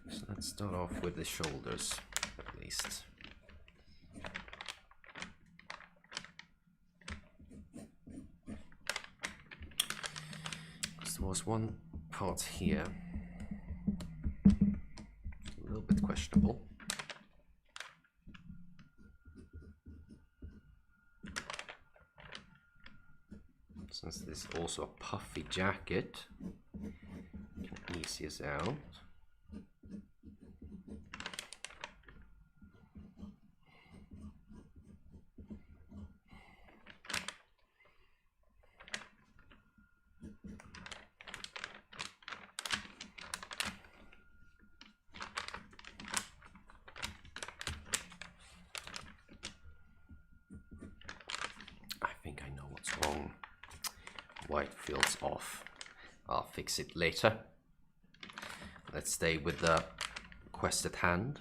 So let's start off with the shoulders, at least. was one part here, a little bit questionable. Since this is also a puffy jacket, can ease this out. I think I know what's wrong. White feels off. I'll fix it later. Let's stay with the quest at hand.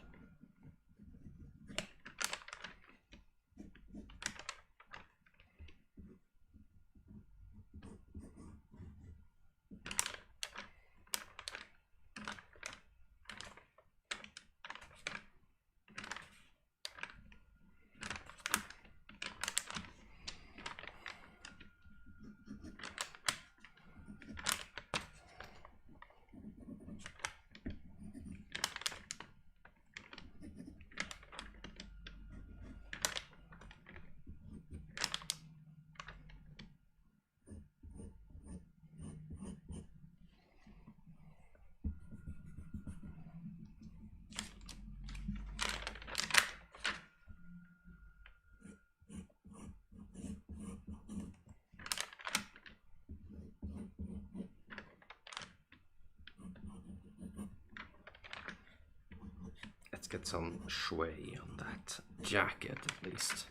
Let's get some sway on that jacket at least.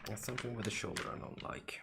That's something with the shoulder I don't like.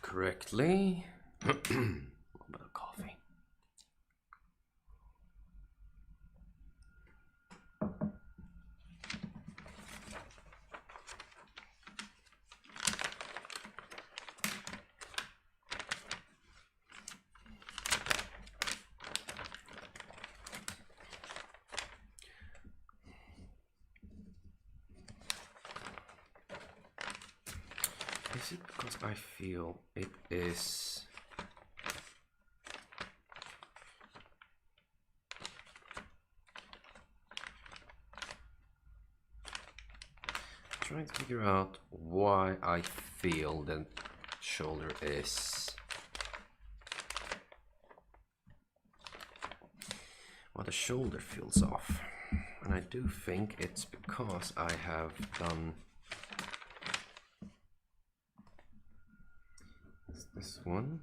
Correctly. A little bit of coffee. Is it because I feel it is trying to figure out why I feel the shoulder is the shoulder feels off, and I do think it's because I have done this one.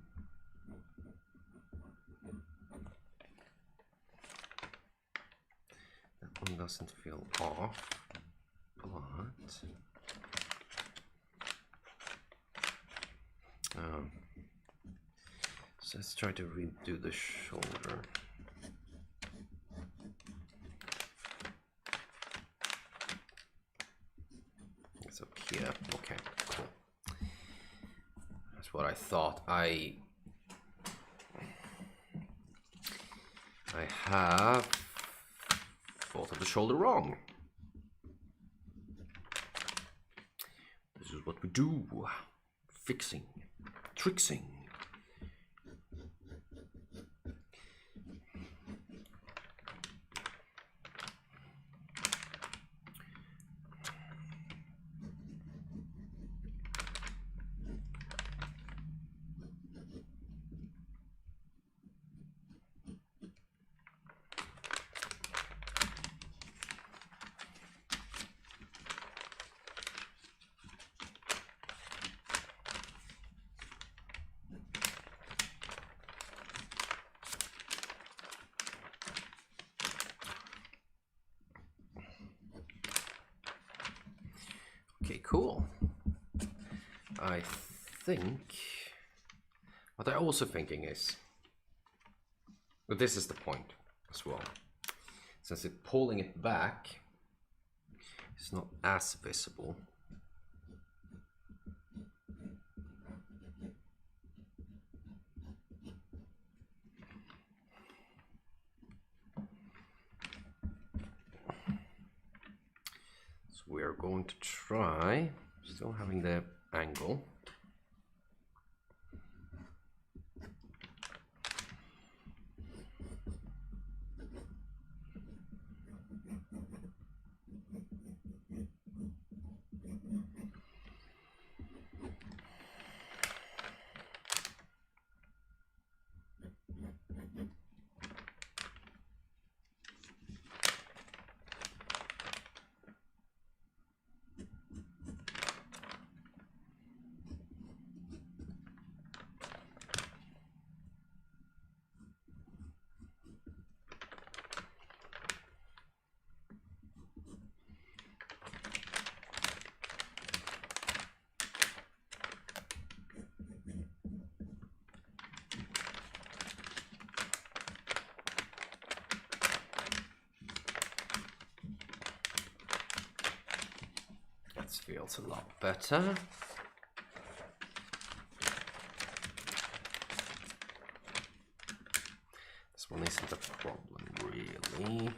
That one doesn't feel off, but so let's try to redo the shoulder. It's up here. Okay, cool. That's what I thought. I have thought of the shoulder wrong. This is what we do. Fixing, tricksing. cool. I think what I'm also thinking is, but this is the point as well, since it's pulling it back, it's not as visible. So we're going to try, still having the angle. Feels a lot better. This one isn't a problem really.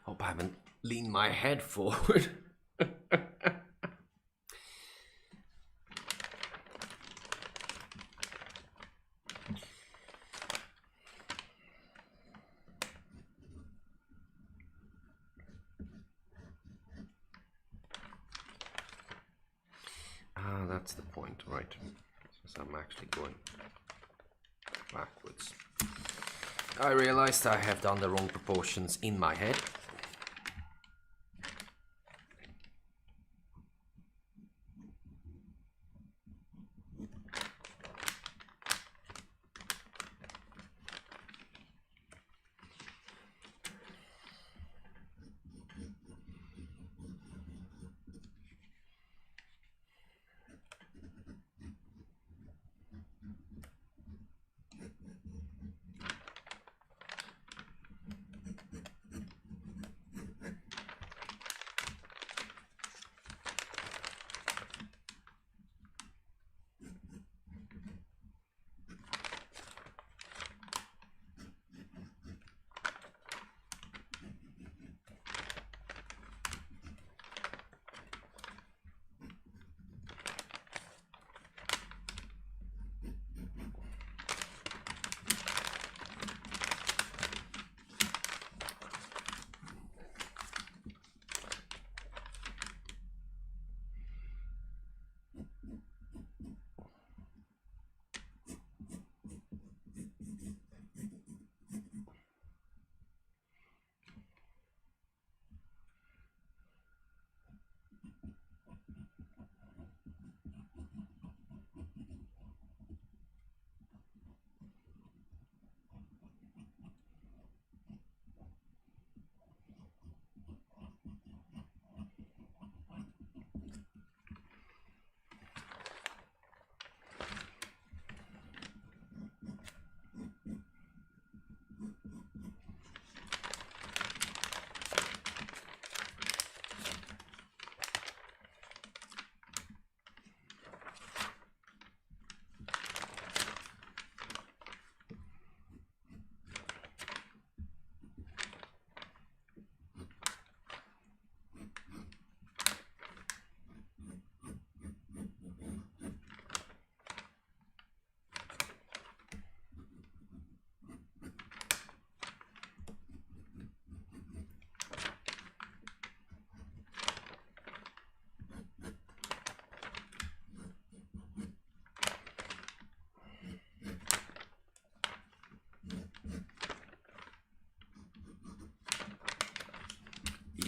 Hope I haven't leaned my head forward. That's the point, right? So I'm actually going backwards. I realized I have done the wrong proportions in my head.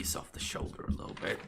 ease off the shoulder a little bit.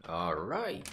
All right.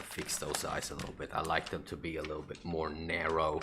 Fix those eyes a little bit. I like them to be a little bit more narrow.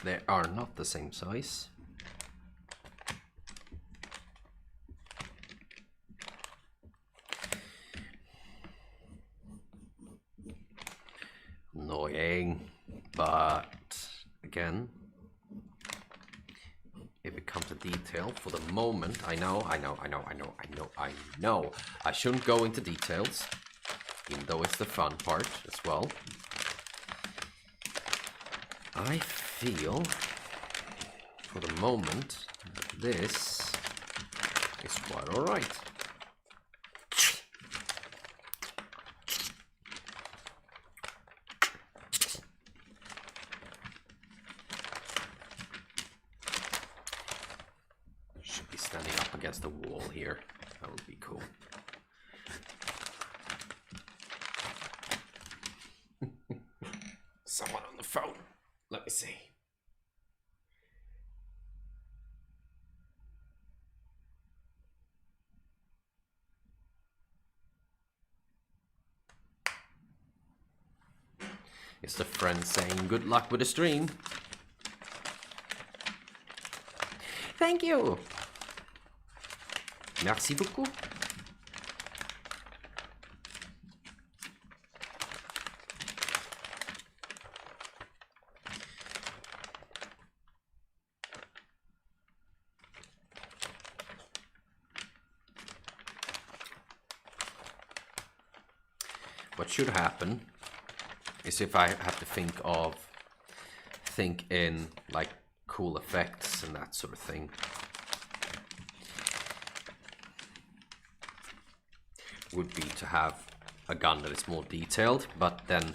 They are not the same size. Annoying, but again, if it comes to detail, for the moment, I know, I shouldn't go into details, even though it's the fun part as well. I feel, for the moment, that this is quite alright. Should be standing up against the wall here. That would be cool. Someone on the phone. Let me see. It's the friend saying good luck with the stream. Thank you. Merci beaucoup. What should happen is, if I have to think in like cool effects and that sort of thing, would be to have a gun that is more detailed, but then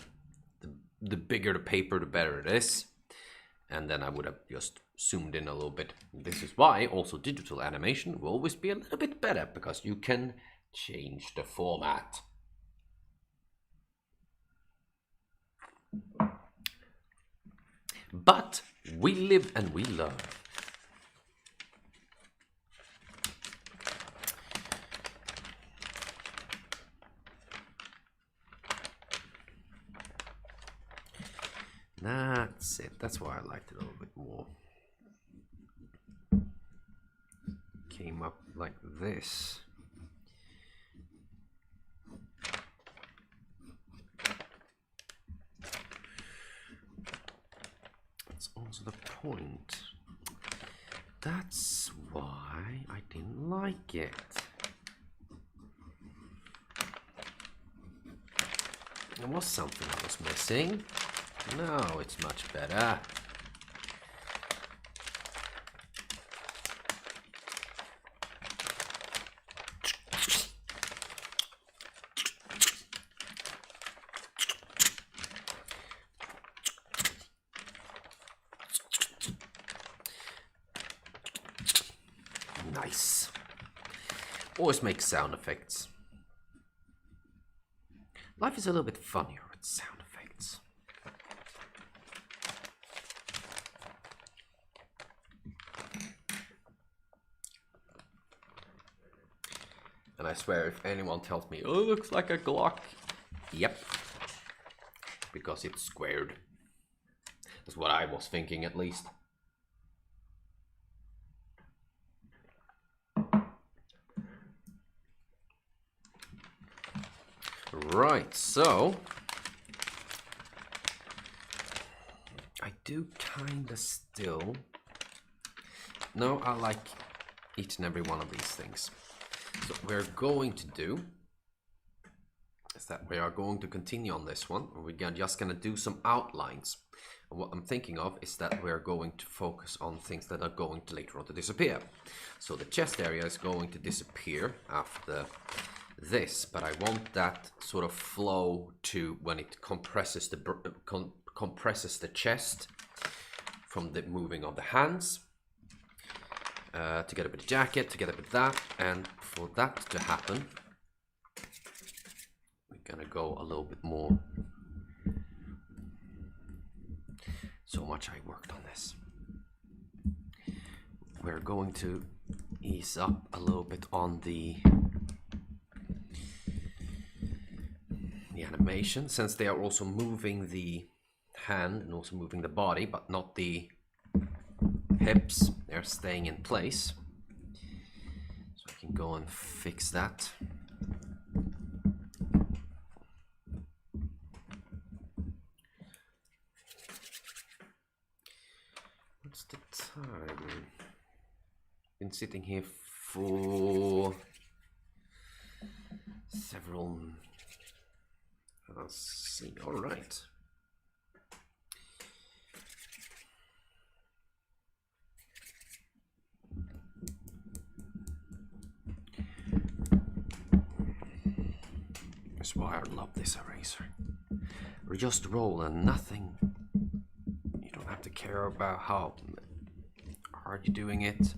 the bigger the paper, the better it is. And then I would have just zoomed in a little bit. This is why also digital animation will always be a little bit better, because you can change the format. But we live and we learn. That's it. That's why I liked it a little bit more. Came up like this. That's also the point. That's why I didn't like it. There was something I was missing. No, it's much better. Nice. Always make sound effects. Life is a little bit funnier with sound effects. And I swear, if anyone tells me, oh, it looks like a Glock. Yep. Because it's squared. That's what I was thinking, at least. Right, so I do kinda still. No, I like each and every one of these things. So what we're going to do is that we are going to continue on this one. We're just gonna do some outlines. And what I'm thinking of is that we're going to focus on things that are going to later on to disappear. So the chest area is going to disappear after this, but I want that sort of flow to when it compresses the chest from the moving of the hands, to get a bit of jacket, to get a bit of that, and for that to happen, we're gonna go a little bit more. So much I worked on this. We're going to ease up a little bit on the animation, since they are also moving the hand and also moving the body, but not the hips. They're staying in place. So I can go and fix that. What's the time? Been sitting here for several. Let's see. All right. That's why I love this eraser. We just roll and nothing. You don't have to care about how hard you're doing it.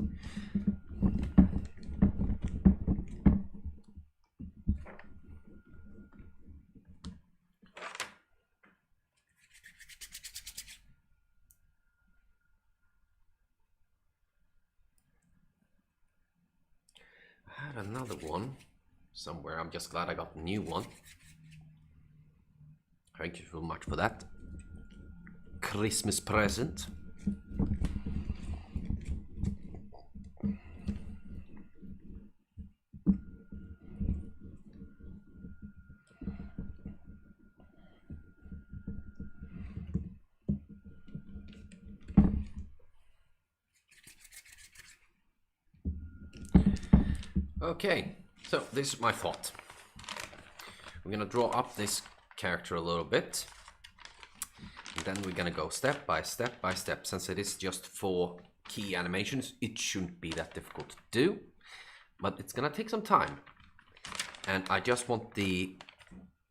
Another one somewhere. I'm just glad I got a new one. Thank you so much for that Christmas present. Okay, so this is my thought. We're gonna draw up this character a little bit, and then we're gonna go step by step by step. Since it is just 4 key animations, it shouldn't be that difficult to do, but it's gonna take some time. And I just want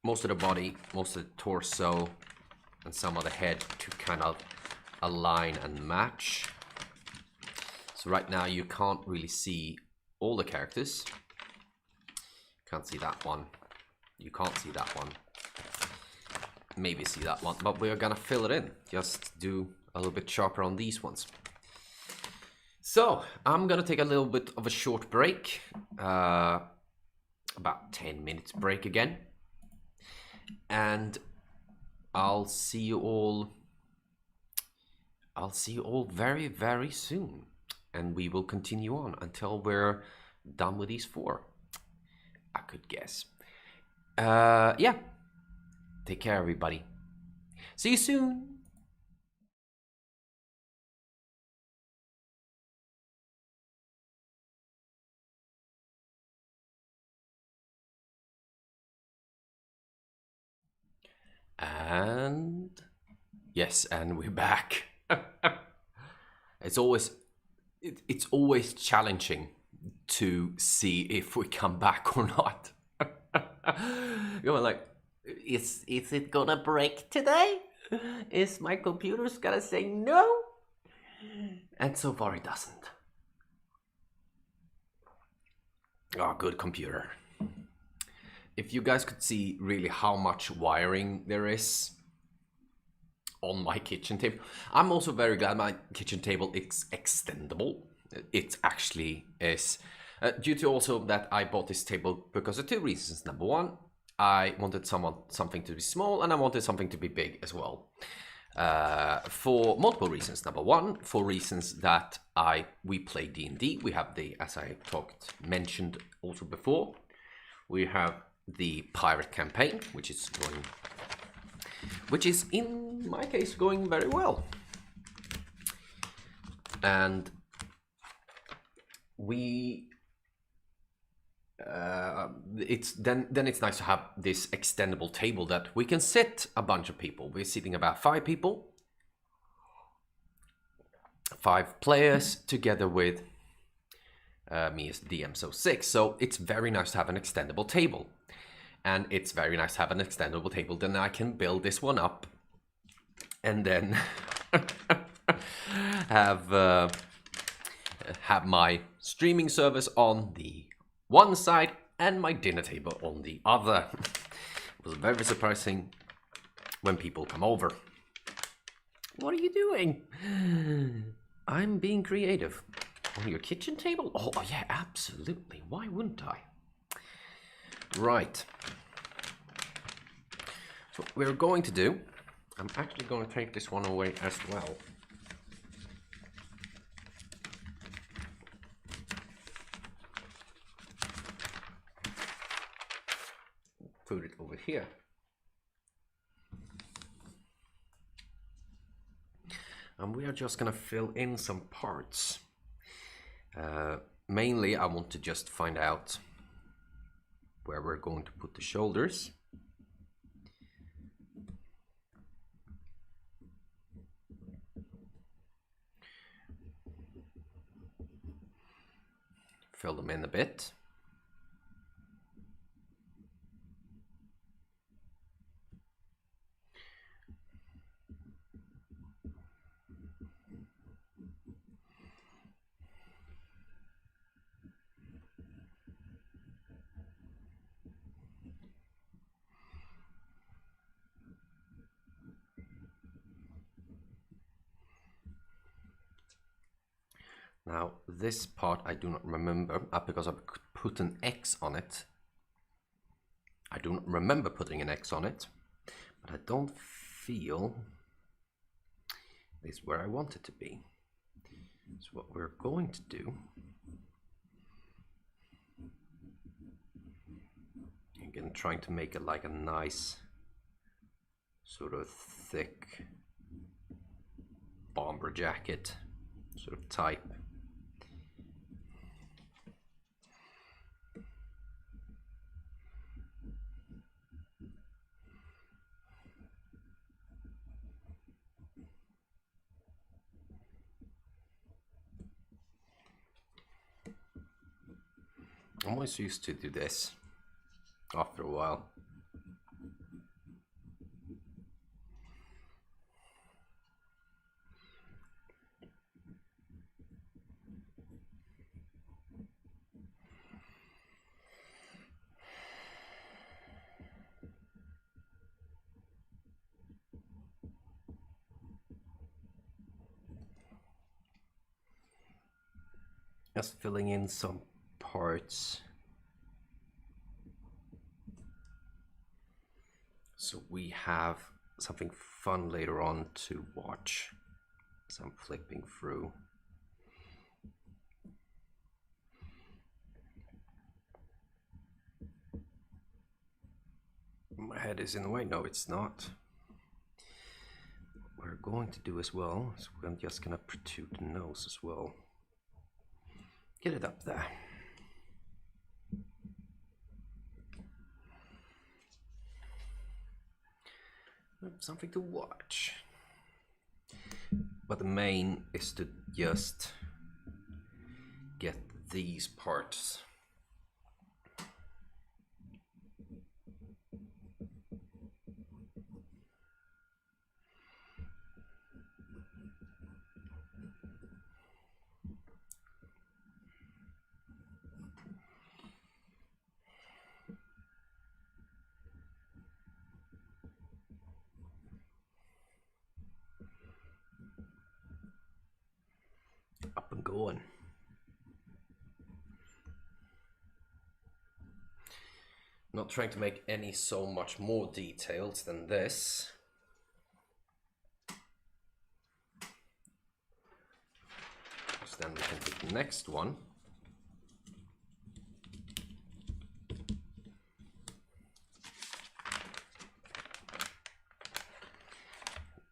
most of the body, most of the torso, and some of the head to kind of align and match. So right now you can't really see all the characters. Can't see that one. You can't see that one. Maybe see that one, but we're gonna fill it in. Just do a little bit sharper on these ones. So I'm gonna take a little bit of a short break, about 10 minutes break again, and I'll see you all very, very soon, and we will continue on until we're done with these 4, I could guess. Yeah, take care everybody, see you soon. And yes, and we're back. It's always challenging to see if we come back or not. You're like, is it gonna break today? Is my computer's gonna say no? And so far it doesn't. Oh, good computer. If you guys could see really how much wiring there is on my kitchen table. I'm also very glad my kitchen table is extendable. It actually is. Due to also that I bought this table because of 2 reasons. Number 1, I wanted something to be small, and I wanted something to be big as well. For multiple reasons. Number 1, for reasons that we play D&D. We have the, as I mentioned also before, we have the pirate campaign, which is in my case going very well, and it's nice to have this extendable table that we can sit a bunch of people. We're sitting about 5 people, 5 players together with me as DM, so 6. So it's very nice to have an extendable table. And it's very nice to have an extendable table. Then I can build this one up and then have my streaming service on the one side and my dinner table on the other. It was very surprising when people come over. What are you doing? I'm being creative. On your kitchen table? Oh yeah, absolutely. Why wouldn't I? Right. So what we're going to do, I'm actually going to take this one away as well. Put it over here. And we are just going to fill in some parts. Mainly, I want to just find out where we're going to put the shoulders. Fill them in a bit. Now, this part I do not remember because I put an X on it. I do not remember putting an X on it, but I don't feel this is where I want it to be. So what we're going to do, again, trying to make it like a nice sort of thick bomber jacket sort of type. I'm always used to do this after a while. Just filling in some parts. So we have something fun later on to watch. So I'm flipping through. My head is in the way. No, it's not. What we're going to do as well is we're just gonna protrude the nose as well. Get it up there. Something to watch. But the main is to just get these parts. Up and going. Not trying to make any so much more details than this. So then we can take the next one.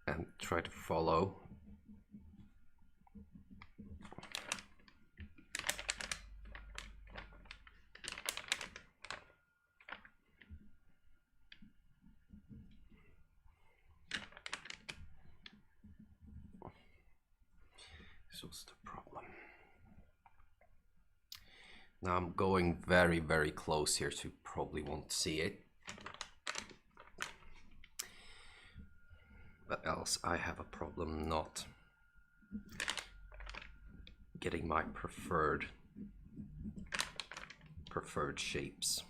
And try to follow. What's the problem? Now I'm going very, very close here, so you probably won't see it. But else I have a problem not getting my preferred shapes.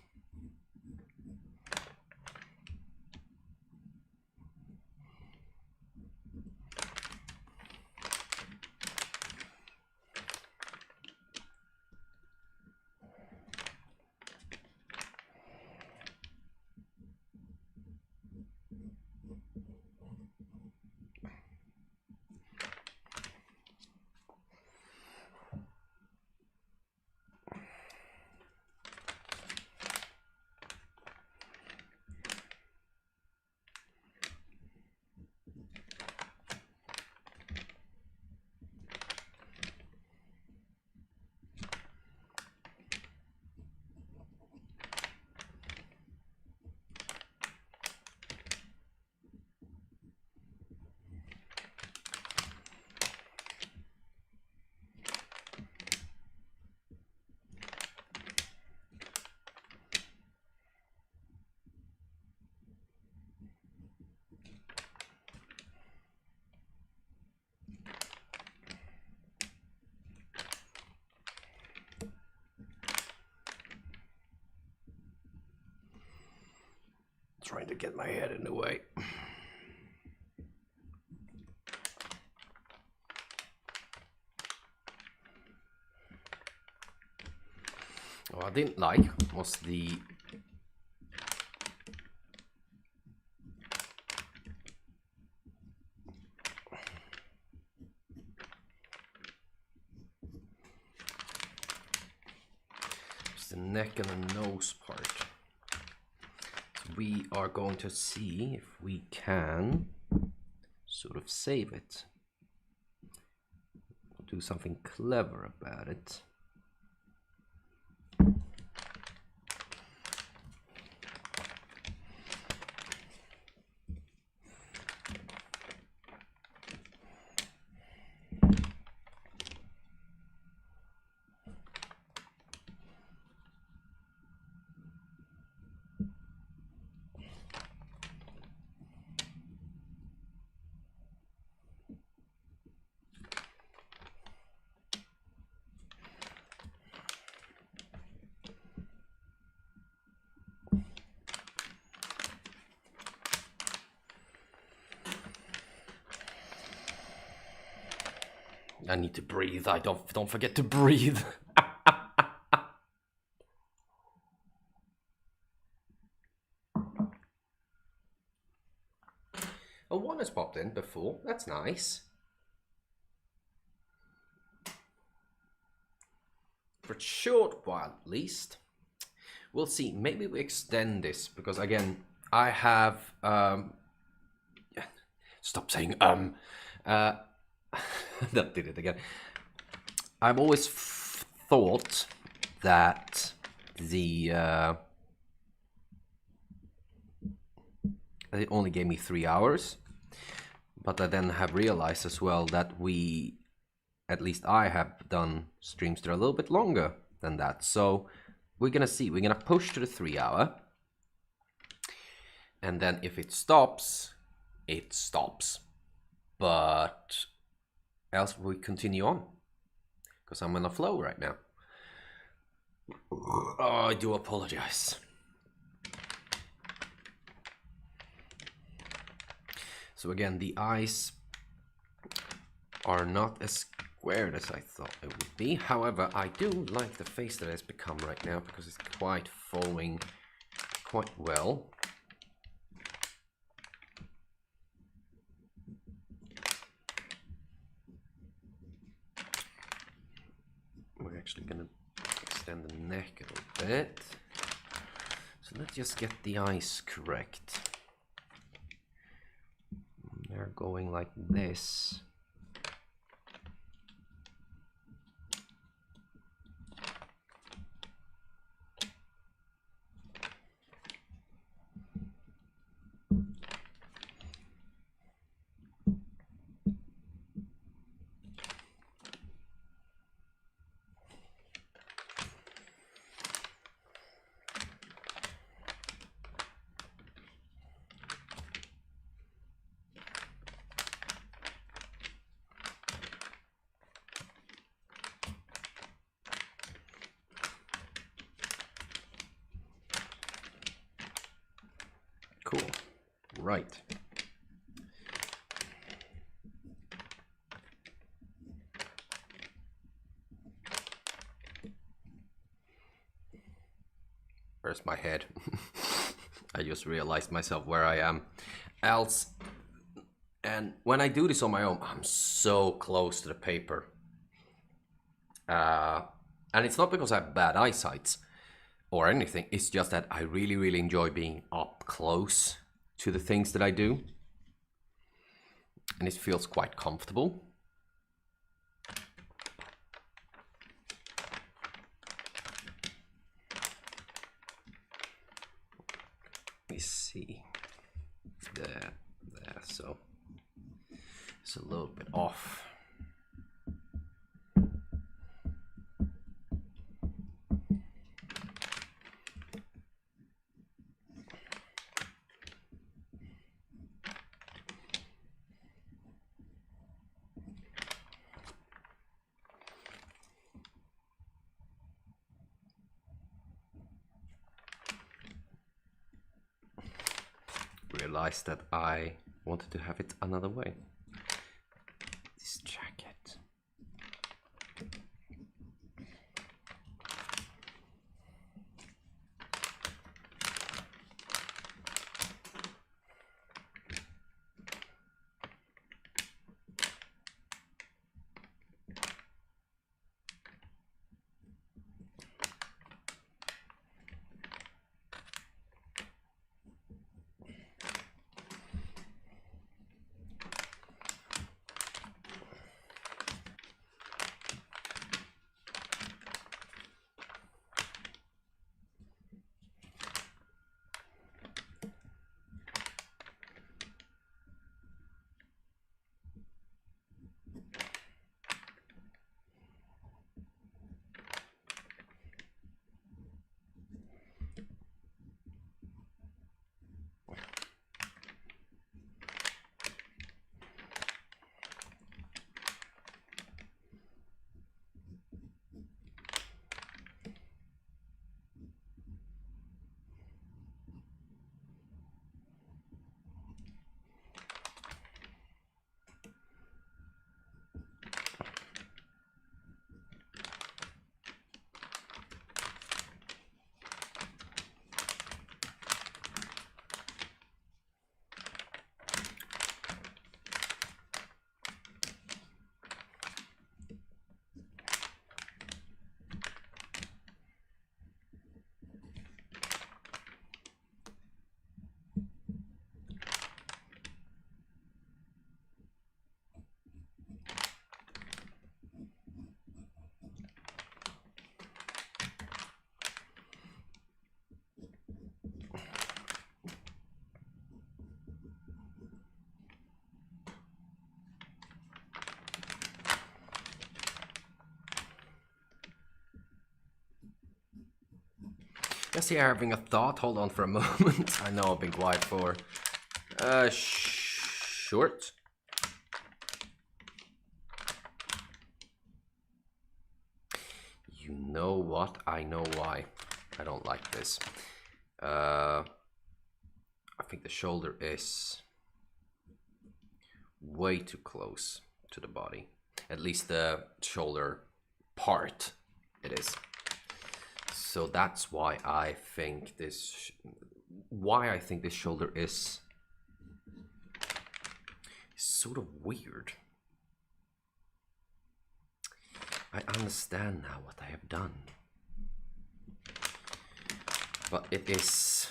Trying to get my head in the way. What I didn't like was the neck and the nose part. We are going to see if we can sort of save it. Do something clever about it. I need to breathe. I don't forget to breathe. A 1 has popped in before. That's nice. For a short while at least. We'll see. Maybe we extend this because again, I have stop saying that did it again. I've always thought that it only gave me 3 hours, but I then have realized as well that at least I have done streams that are a little bit longer than that. So we're gonna see. We're gonna push to the 3 hour, and then if it stops, it stops. But else we continue on because I'm in a flow right now. Oh, I do apologize. So again, the eyes are not as squared as I thought it would be. However, I do like the face that it has become right now because it's quite following quite well. We're actually gonna extend the neck a little bit. So let's just get the eyes correct. They're going like this. Cool. Right. Where's my head? I just realized myself where I am. Else, and when I do this on my own, I'm so close to the paper. And it's not because I have bad eyesight or anything. It's just that I really, really enjoy being up close to the things that I do. And it feels quite comfortable. Let me see. There, so it's a little bit off. Realized that I wanted to have it another way. This jacket. Jesse having a thought. Hold on for a moment. I know I've been quiet for short. You know what? I know why. I don't like this. I think the shoulder is way too close to the body. At least the shoulder part it is. So that's why I think this shoulder is sort of weird. I understand now what I have done. But it's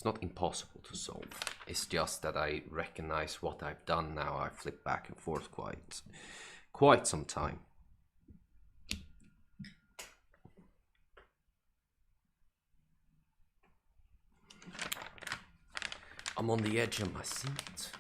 not impossible to solve. It's just that I recognize what I've done now. I flip back and forth quite some time. I'm on the edge of my seat.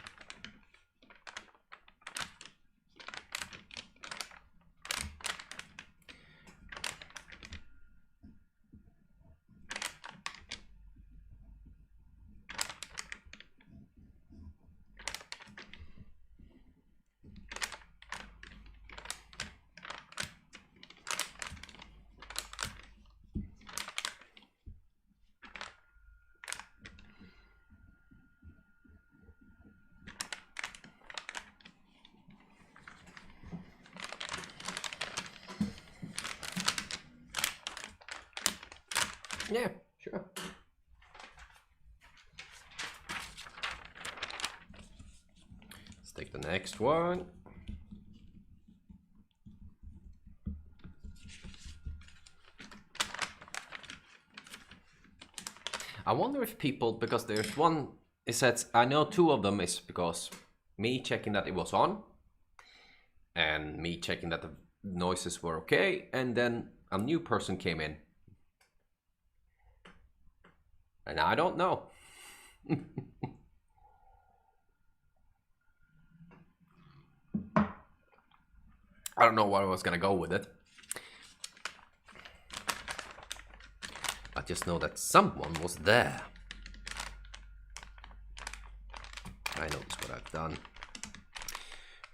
Yeah, sure. Let's take the next one. I wonder if people, because there's one, it says, I know two of them is because me checking that it was on and me checking that the noises were okay, and then a new person came in. And I don't know. I don't know where I was gonna go with it. I just know that someone was there. I noticed what I've done.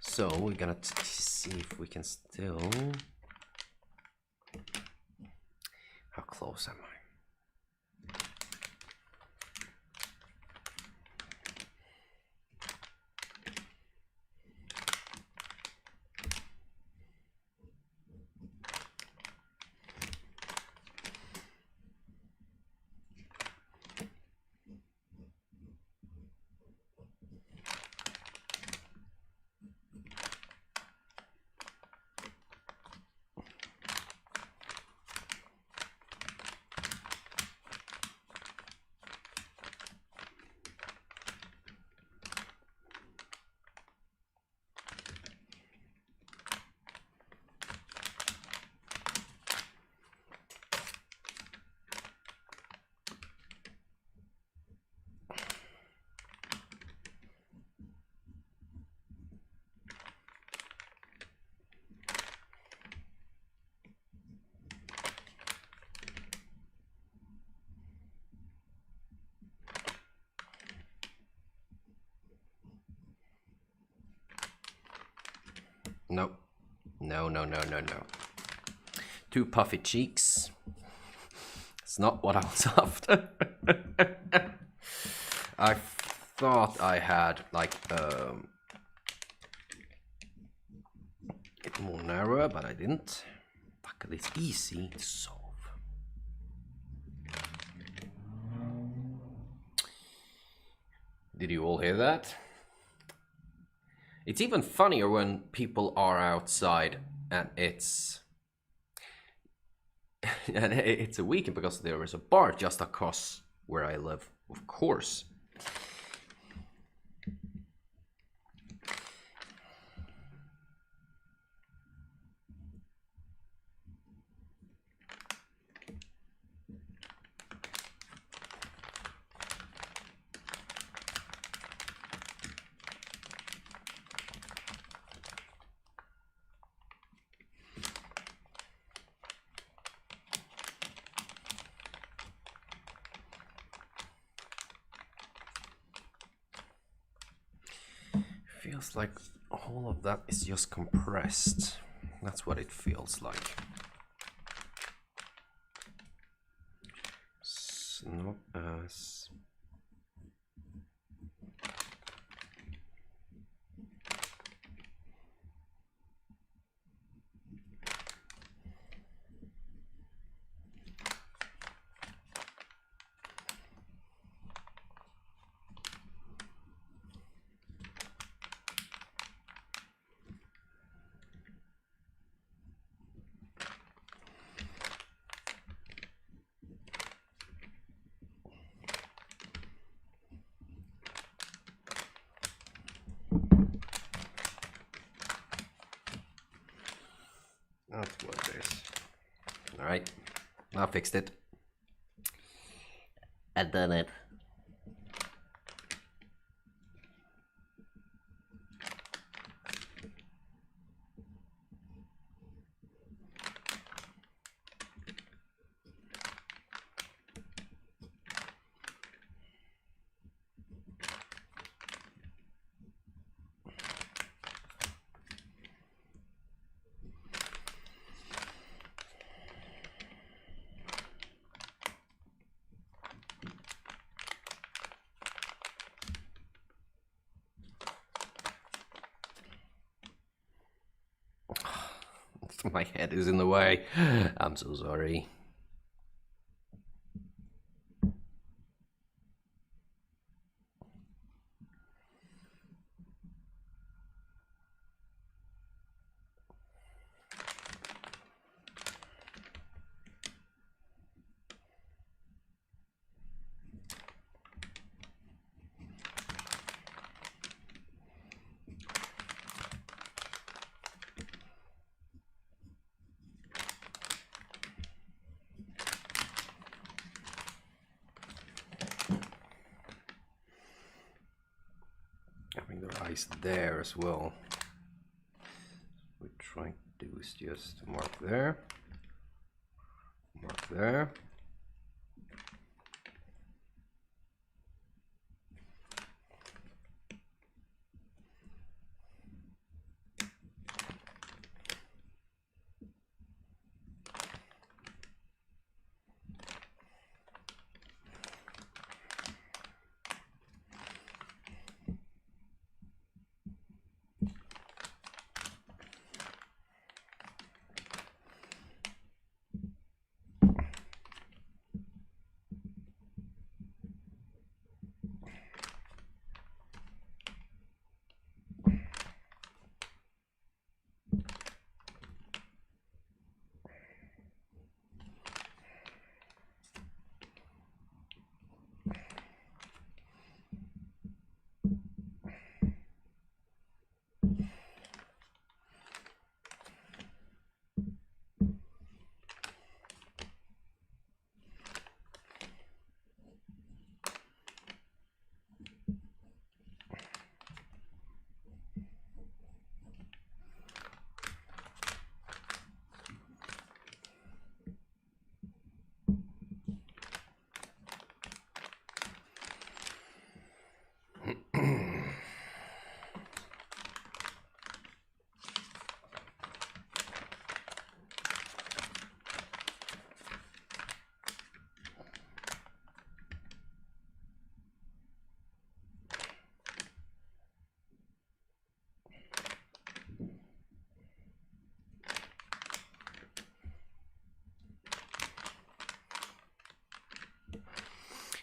So we're gonna see if we can still... How close am I? Nope. No. Too puffy cheeks. It's not what I was after. I thought I had like it more narrow, but I didn't. Luckily it's easy to solve. Did you all hear that? It's even funnier when people are outside and it's a weekend because there is a bar just across where I live, of course. feels like all of that is just compressed. That's what it feels like. It's not as... That's what it is. All right, I fixed it. I done it. My head is in the way. I'm so sorry. Having the eyes there as well. What we're trying to do is just mark there, mark there.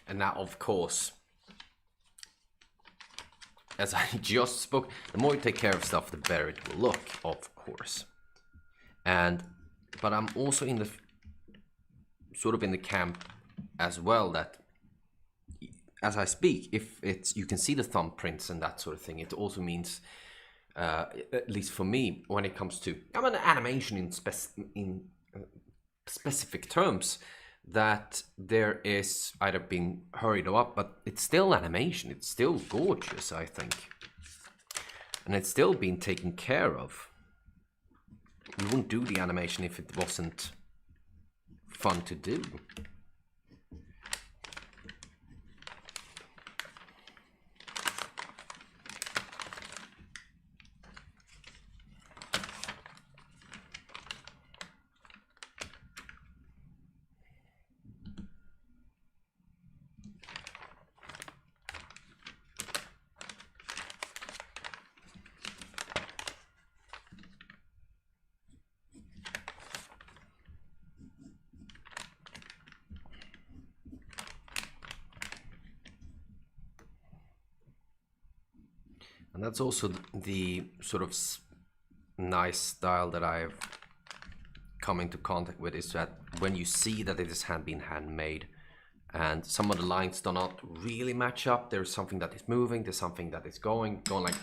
And now, of course, as I just spoke, the more you take care of stuff, the better it will look, of course. But I'm also in the sort of in the camp as well that as I speak, if it's you can see the thumbprints and that sort of thing, it also means, at least for me, when it comes to animation in specific terms, that there is either being hurried up, but it's still animation. It's still gorgeous, I think, and it's still being taken care of. We wouldn't do the animation if it wasn't fun to do. And that's also the sort of nice style that I've come into contact with, is that when you see that it has been handmade and some of the lines do not really match up, there's something that is moving, there's something that is going like,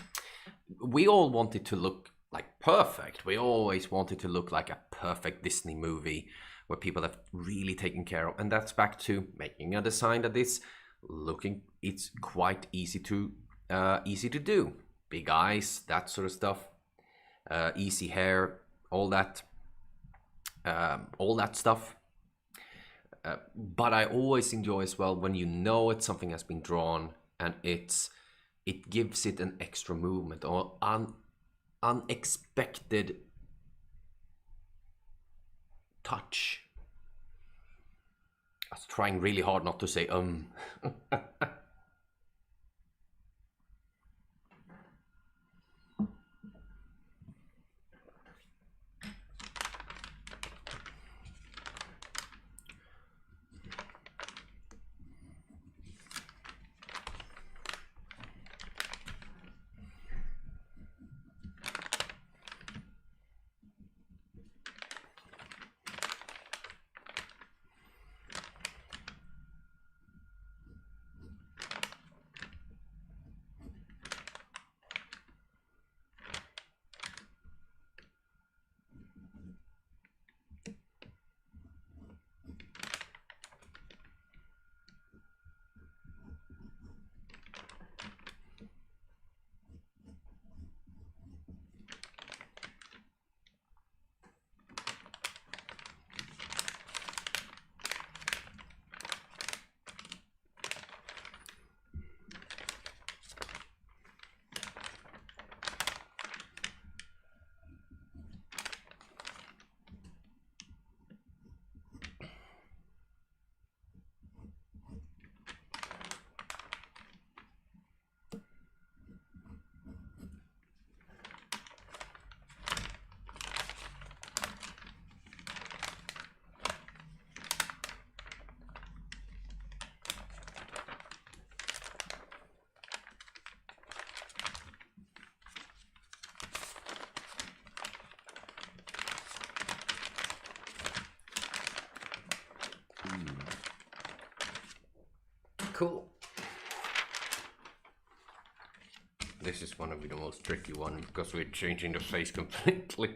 we all want it to look like perfect. We always want it to look like a perfect Disney movie where people have really taken care of. And that's back to making a design that is looking, it's quite easy to do. Big eyes, that sort of stuff, easy hair, all that stuff. But I always enjoy as well when you know it's something has been drawn and it gives it an extra movement or unexpected touch. I was trying really hard not to say cool. This is one of the most tricky ones because we're changing the face completely.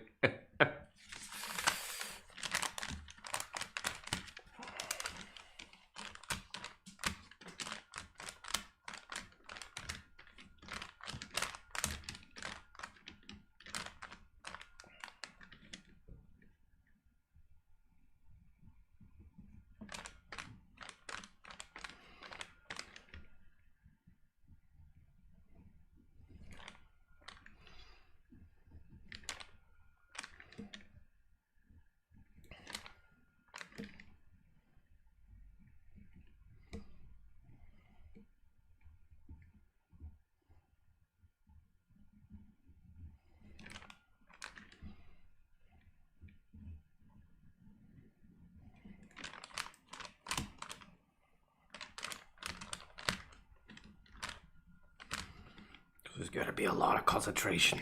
There's got to be a lot of concentration.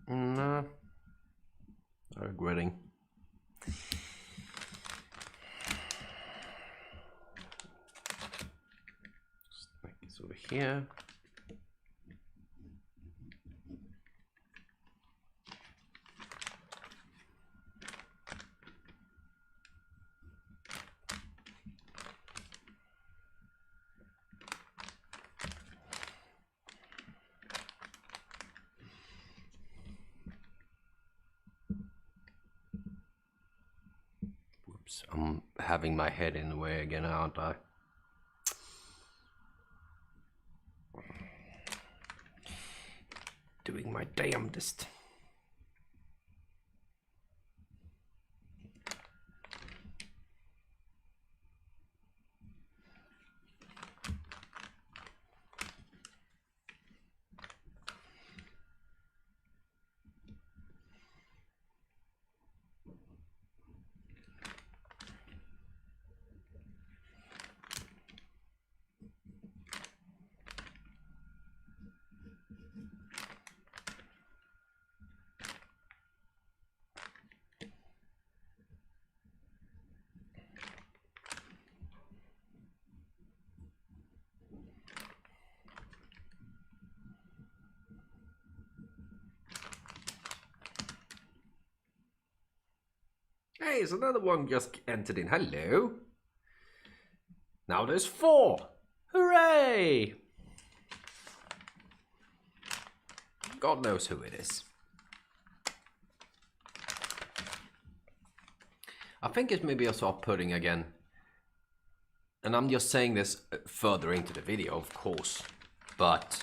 No, I'm regretting. Over here. Whoops, I'm having my head in the way again, aren't I? Doing my damnedest. Hey, so another one just entered in. Hello. Now there's 4. Hooray! God knows who it is. I think it's maybe also off-putting again. And I'm just saying this further into the video, of course. But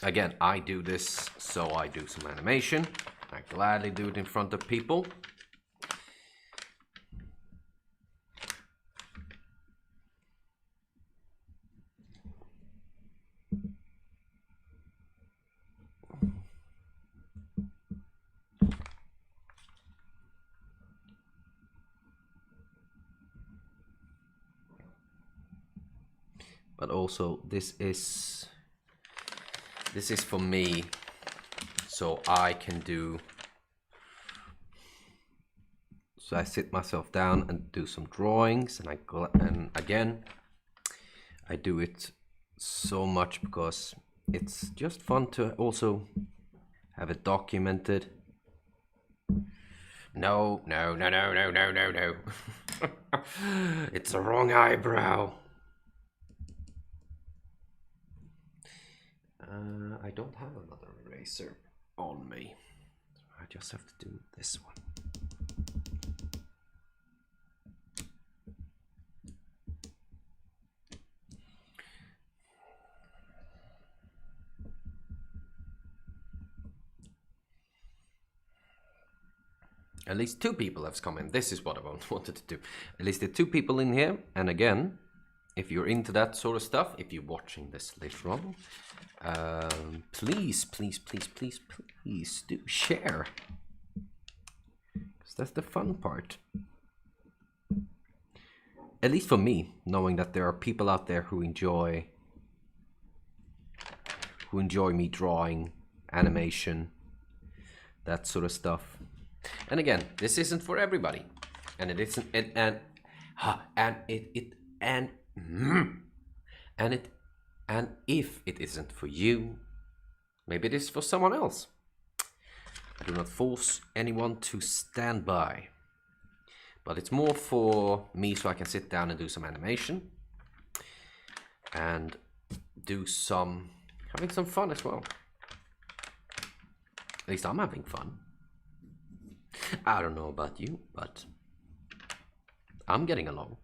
again, I do this so I do some animation. I gladly do it in front of people. But also this is for me, so I can do. So I sit myself down and do some drawings, and again, I do it so much because it's just fun to also have it documented. No. It's the wrong eyebrow. I don't have another eraser on me. I just have to do this one. At least 2 people have come in. This is what I wanted to do. At least there are 2 people in here. And again, if you're into that sort of stuff, if you're watching this later on, please do share. Because that's the fun part. At least for me, knowing that there are people out there who enjoy me drawing, animation, that sort of stuff. And again, this isn't for everybody, and it isn't, and if it isn't for you, maybe it is for someone else. I do not force anyone to stand by, but it's more for me so I can sit down and do some animation and do having some fun as well. At least I'm having fun. I don't know about you, but I'm getting along.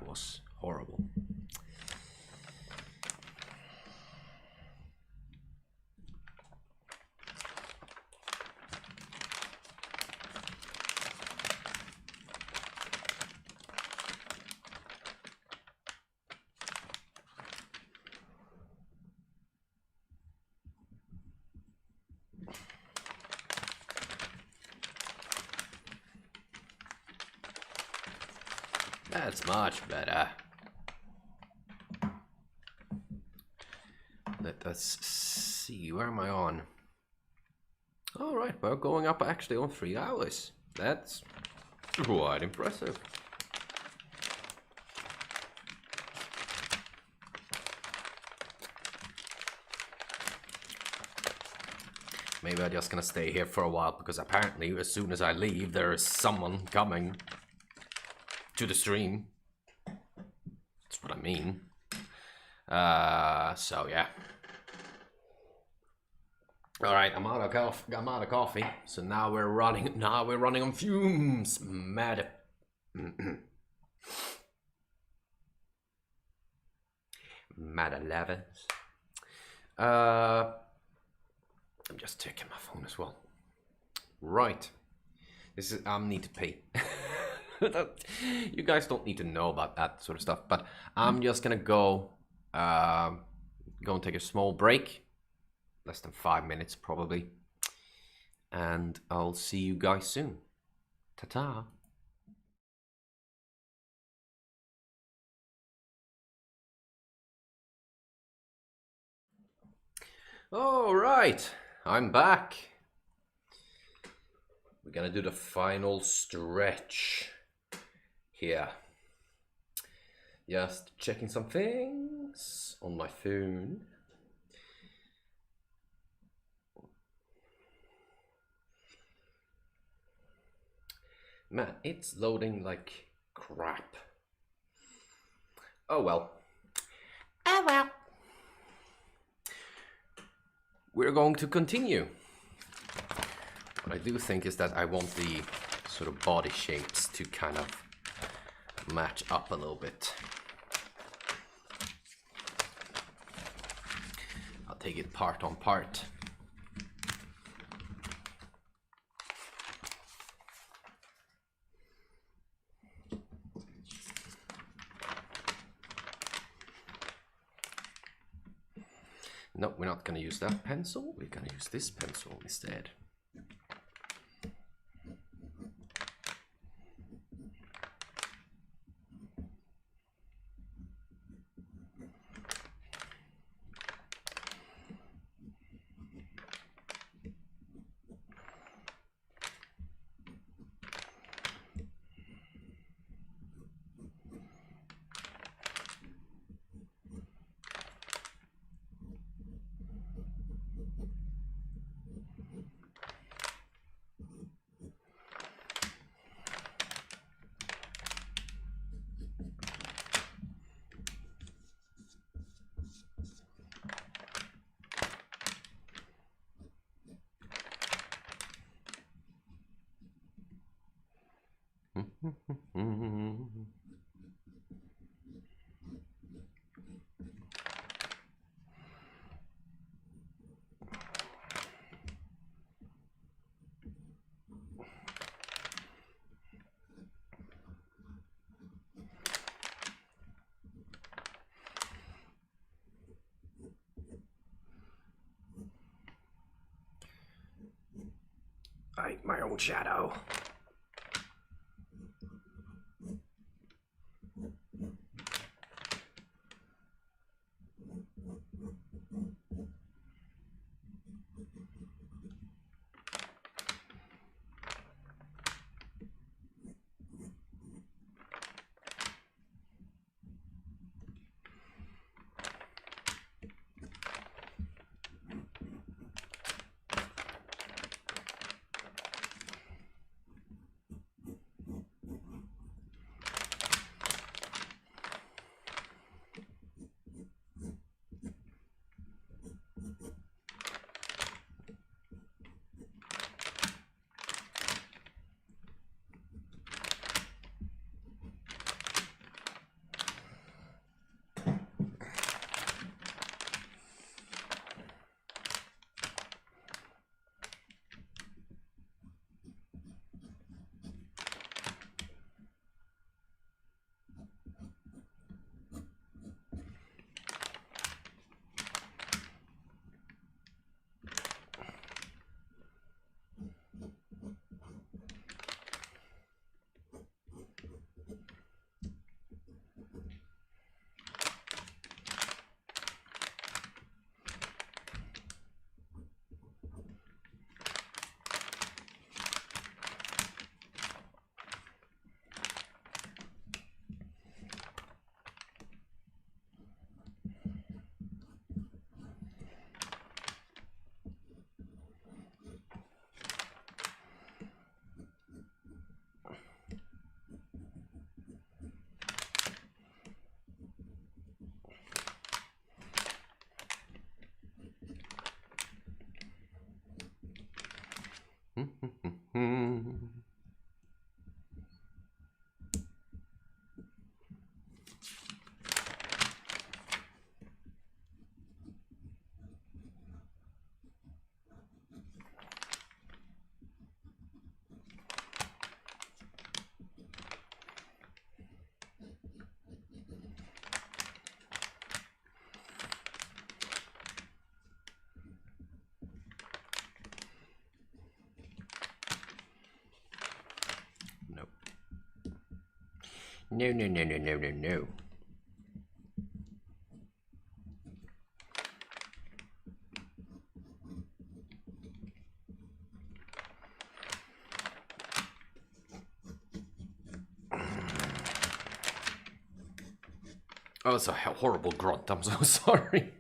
That was horrible. That's much better. Let us see, where am I on? All right, we're going up actually on 3 hours. That's quite impressive. Maybe I'm just gonna stay here for a while, because apparently as soon as I leave, there is someone coming to the stream. That's what I mean. So yeah. All right, I'm out of coffee. So now we're running on fumes. Mad 11s. I'm just checking my phone as well. Right. This is I need to pay. You guys don't need to know about that sort of stuff, but I'm just gonna go and take a small break, less than 5 minutes probably, and I'll see you guys soon. Ta-ta. All right, I'm back. We're gonna do the final stretch here. Just checking some things on my phone. Man, it's loading like crap. Oh well. Oh well. We're going to continue. What I do think is that I want the sort of body shapes to kind of match up a little bit. I'll take it part on part. No, we're not going to use that pencil. We're going to use this pencil instead. I hate my own shadow. No, no, no, no, no, no, no. Oh, it's a horrible grunt. I'm so sorry.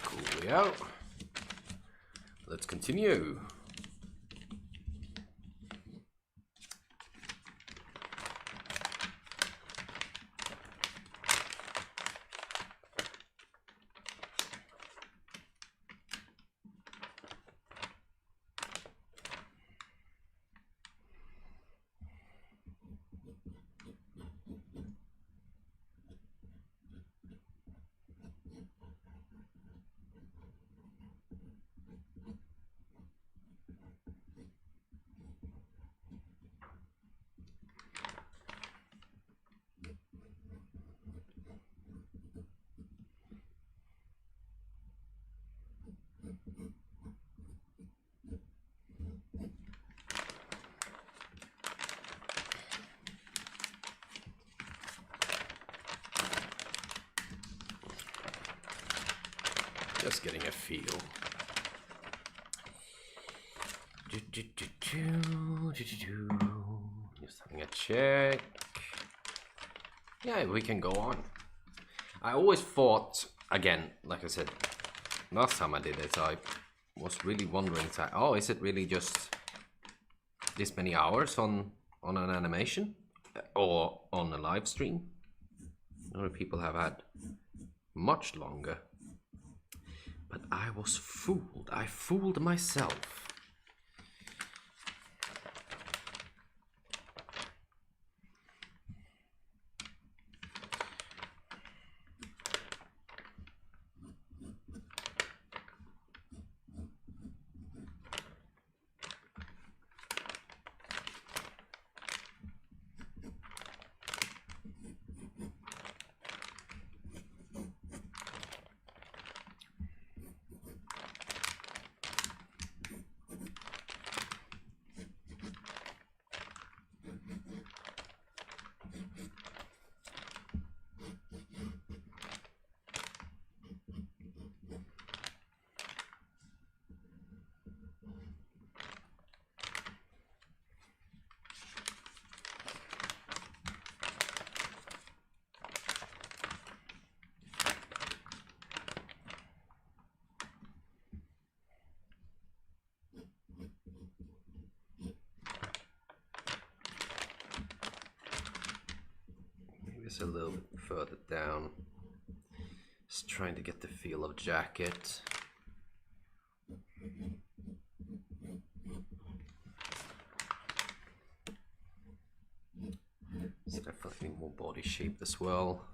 Coolio. Let's continue. Just getting a feel. Just having a check. Yeah, we can go on. I always thought, again, like I said, last time I did it, I was really wondering, oh, is it really just this many hours on an animation or on a live stream? Other people have had much longer. But I was fooled. I fooled myself. this a little bit further down. Just trying to get the feel of jacket. It's definitely more body shaped as well.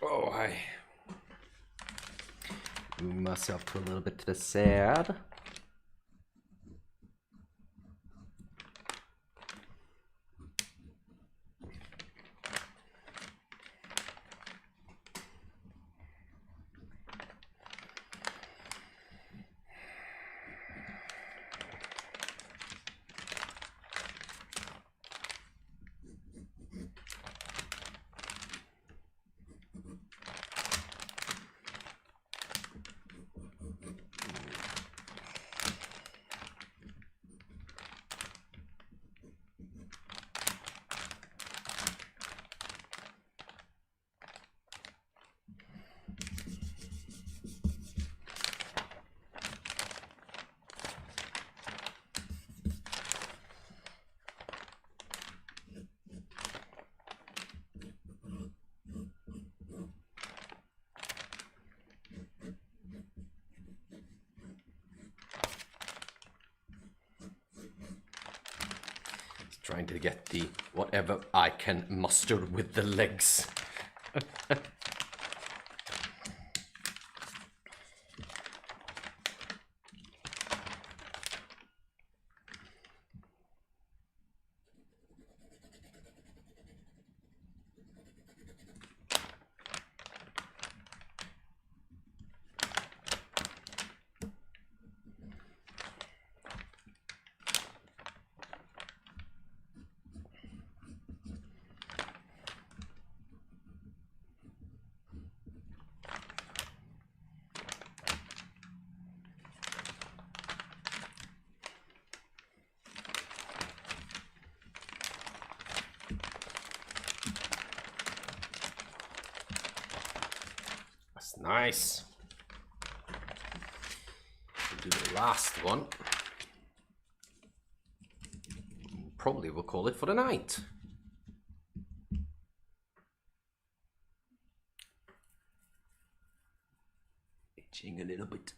Oh, I move myself to a little bit to the side. Trying to get the whatever I can muster with the legs. Nice. We'll do the last one. Probably we'll call it for the night. Itching a little bit.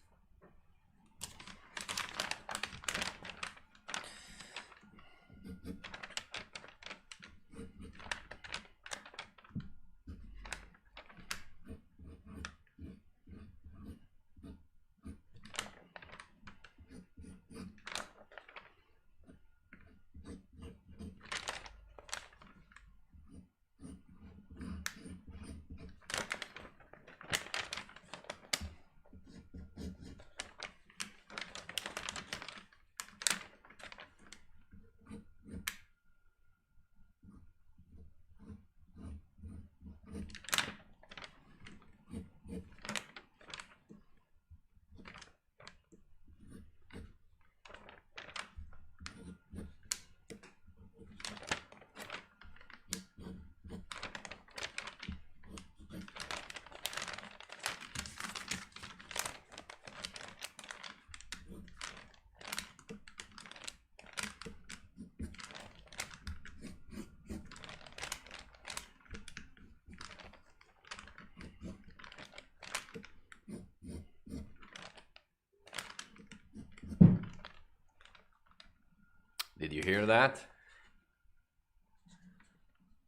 Did you hear that?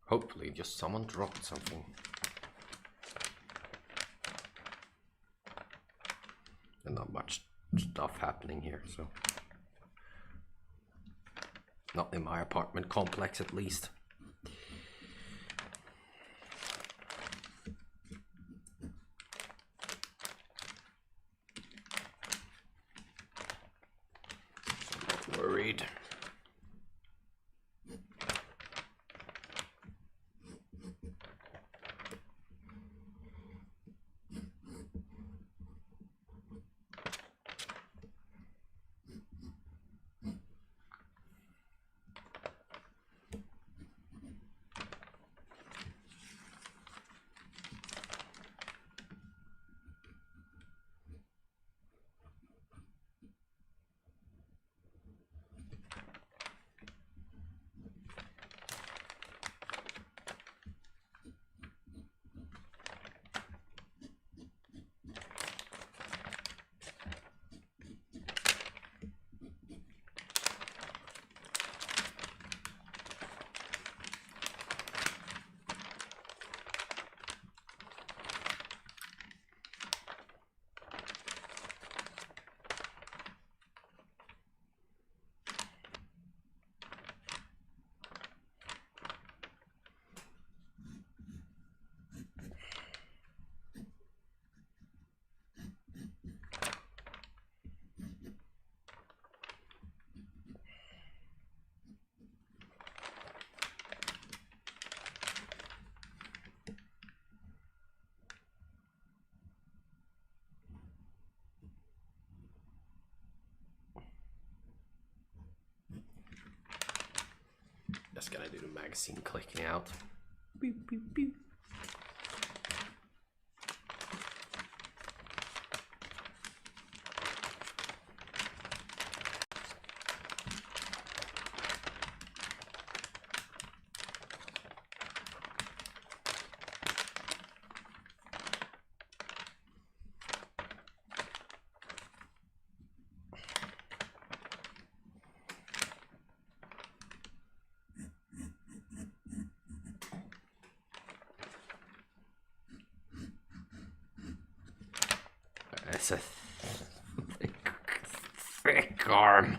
Hopefully just someone dropped something. And not much stuff happening here, so. Not in my apartment complex at least. Indeed. Just gonna do the magazine clicking out. Beep, beep, beep. It's a thick arm.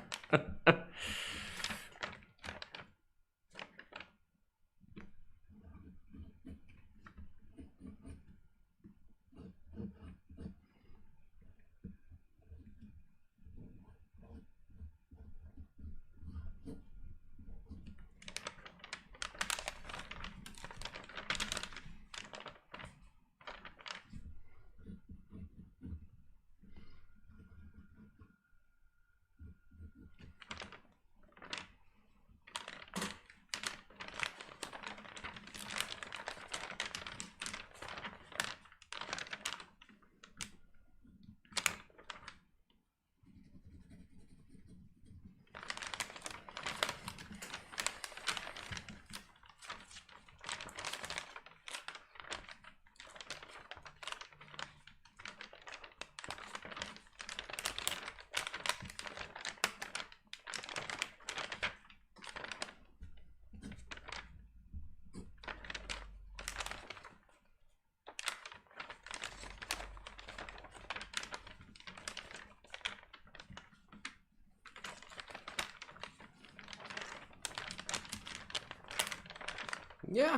Yeah.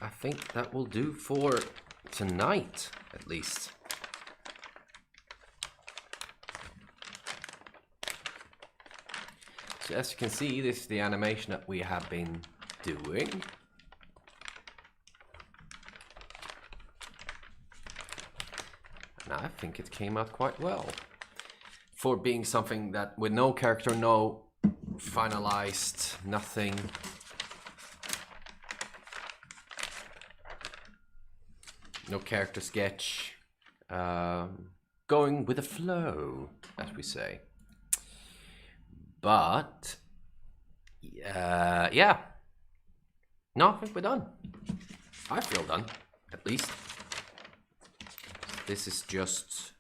I think that will do for tonight, at least. So as you can see, this is the animation that we have been doing. And I think it came out quite well. For being something that with no character, no finalized, nothing. No character sketch. Going with the flow, as we say. But, yeah. No, I think we're done. I feel done, at least. This is just...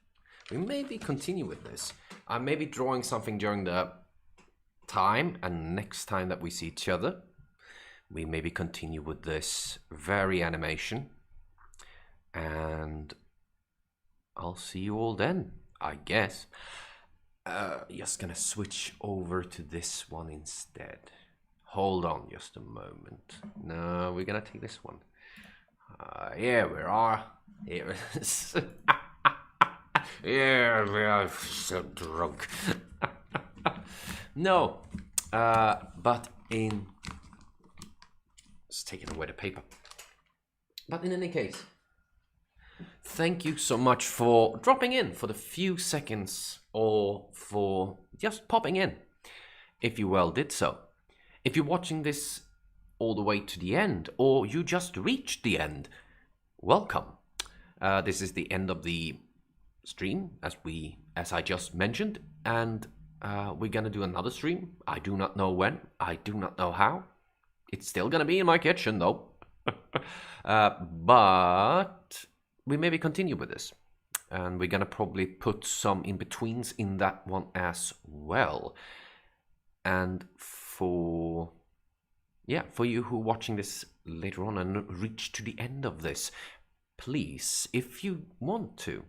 We maybe continue with this. I may be drawing something during the time, and next time that we see each other, we maybe continue with this very animation. And I'll see you all then, I guess. Just gonna switch over to this one instead. Hold on just a moment. No, we're gonna take this one. Here we are. Here it is. Yeah, I'm so drunk. No, but in... It's taking away the paper. But in any case, thank you so much for dropping in for the few seconds or for just popping in, if you well did so. If you're watching this all the way to the end, or you just reached the end, welcome. This is the end of the stream, as I just mentioned, and we're gonna do another stream. I do not know when, I do not know how. It's still gonna be in my kitchen though. But we maybe continue with this, and we're gonna probably put some in-betweens in that one as well. And for you who are watching this later on and reach to the end of this, please, if you want to,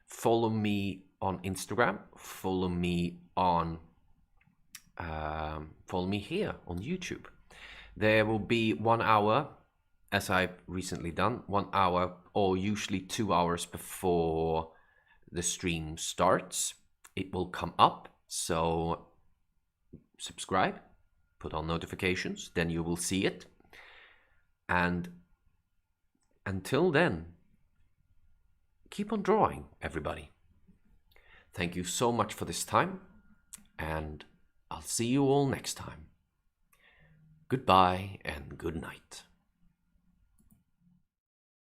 follow me on Instagram, follow me here on YouTube. There will be 1 hour, as I've recently done, 1 hour or usually 2 hours before the stream starts. It will come up, so subscribe, put on notifications, then you will see it. And until then, keep on drawing, everybody. Thank you so much for this time, and I'll see you all next time. Goodbye and good night.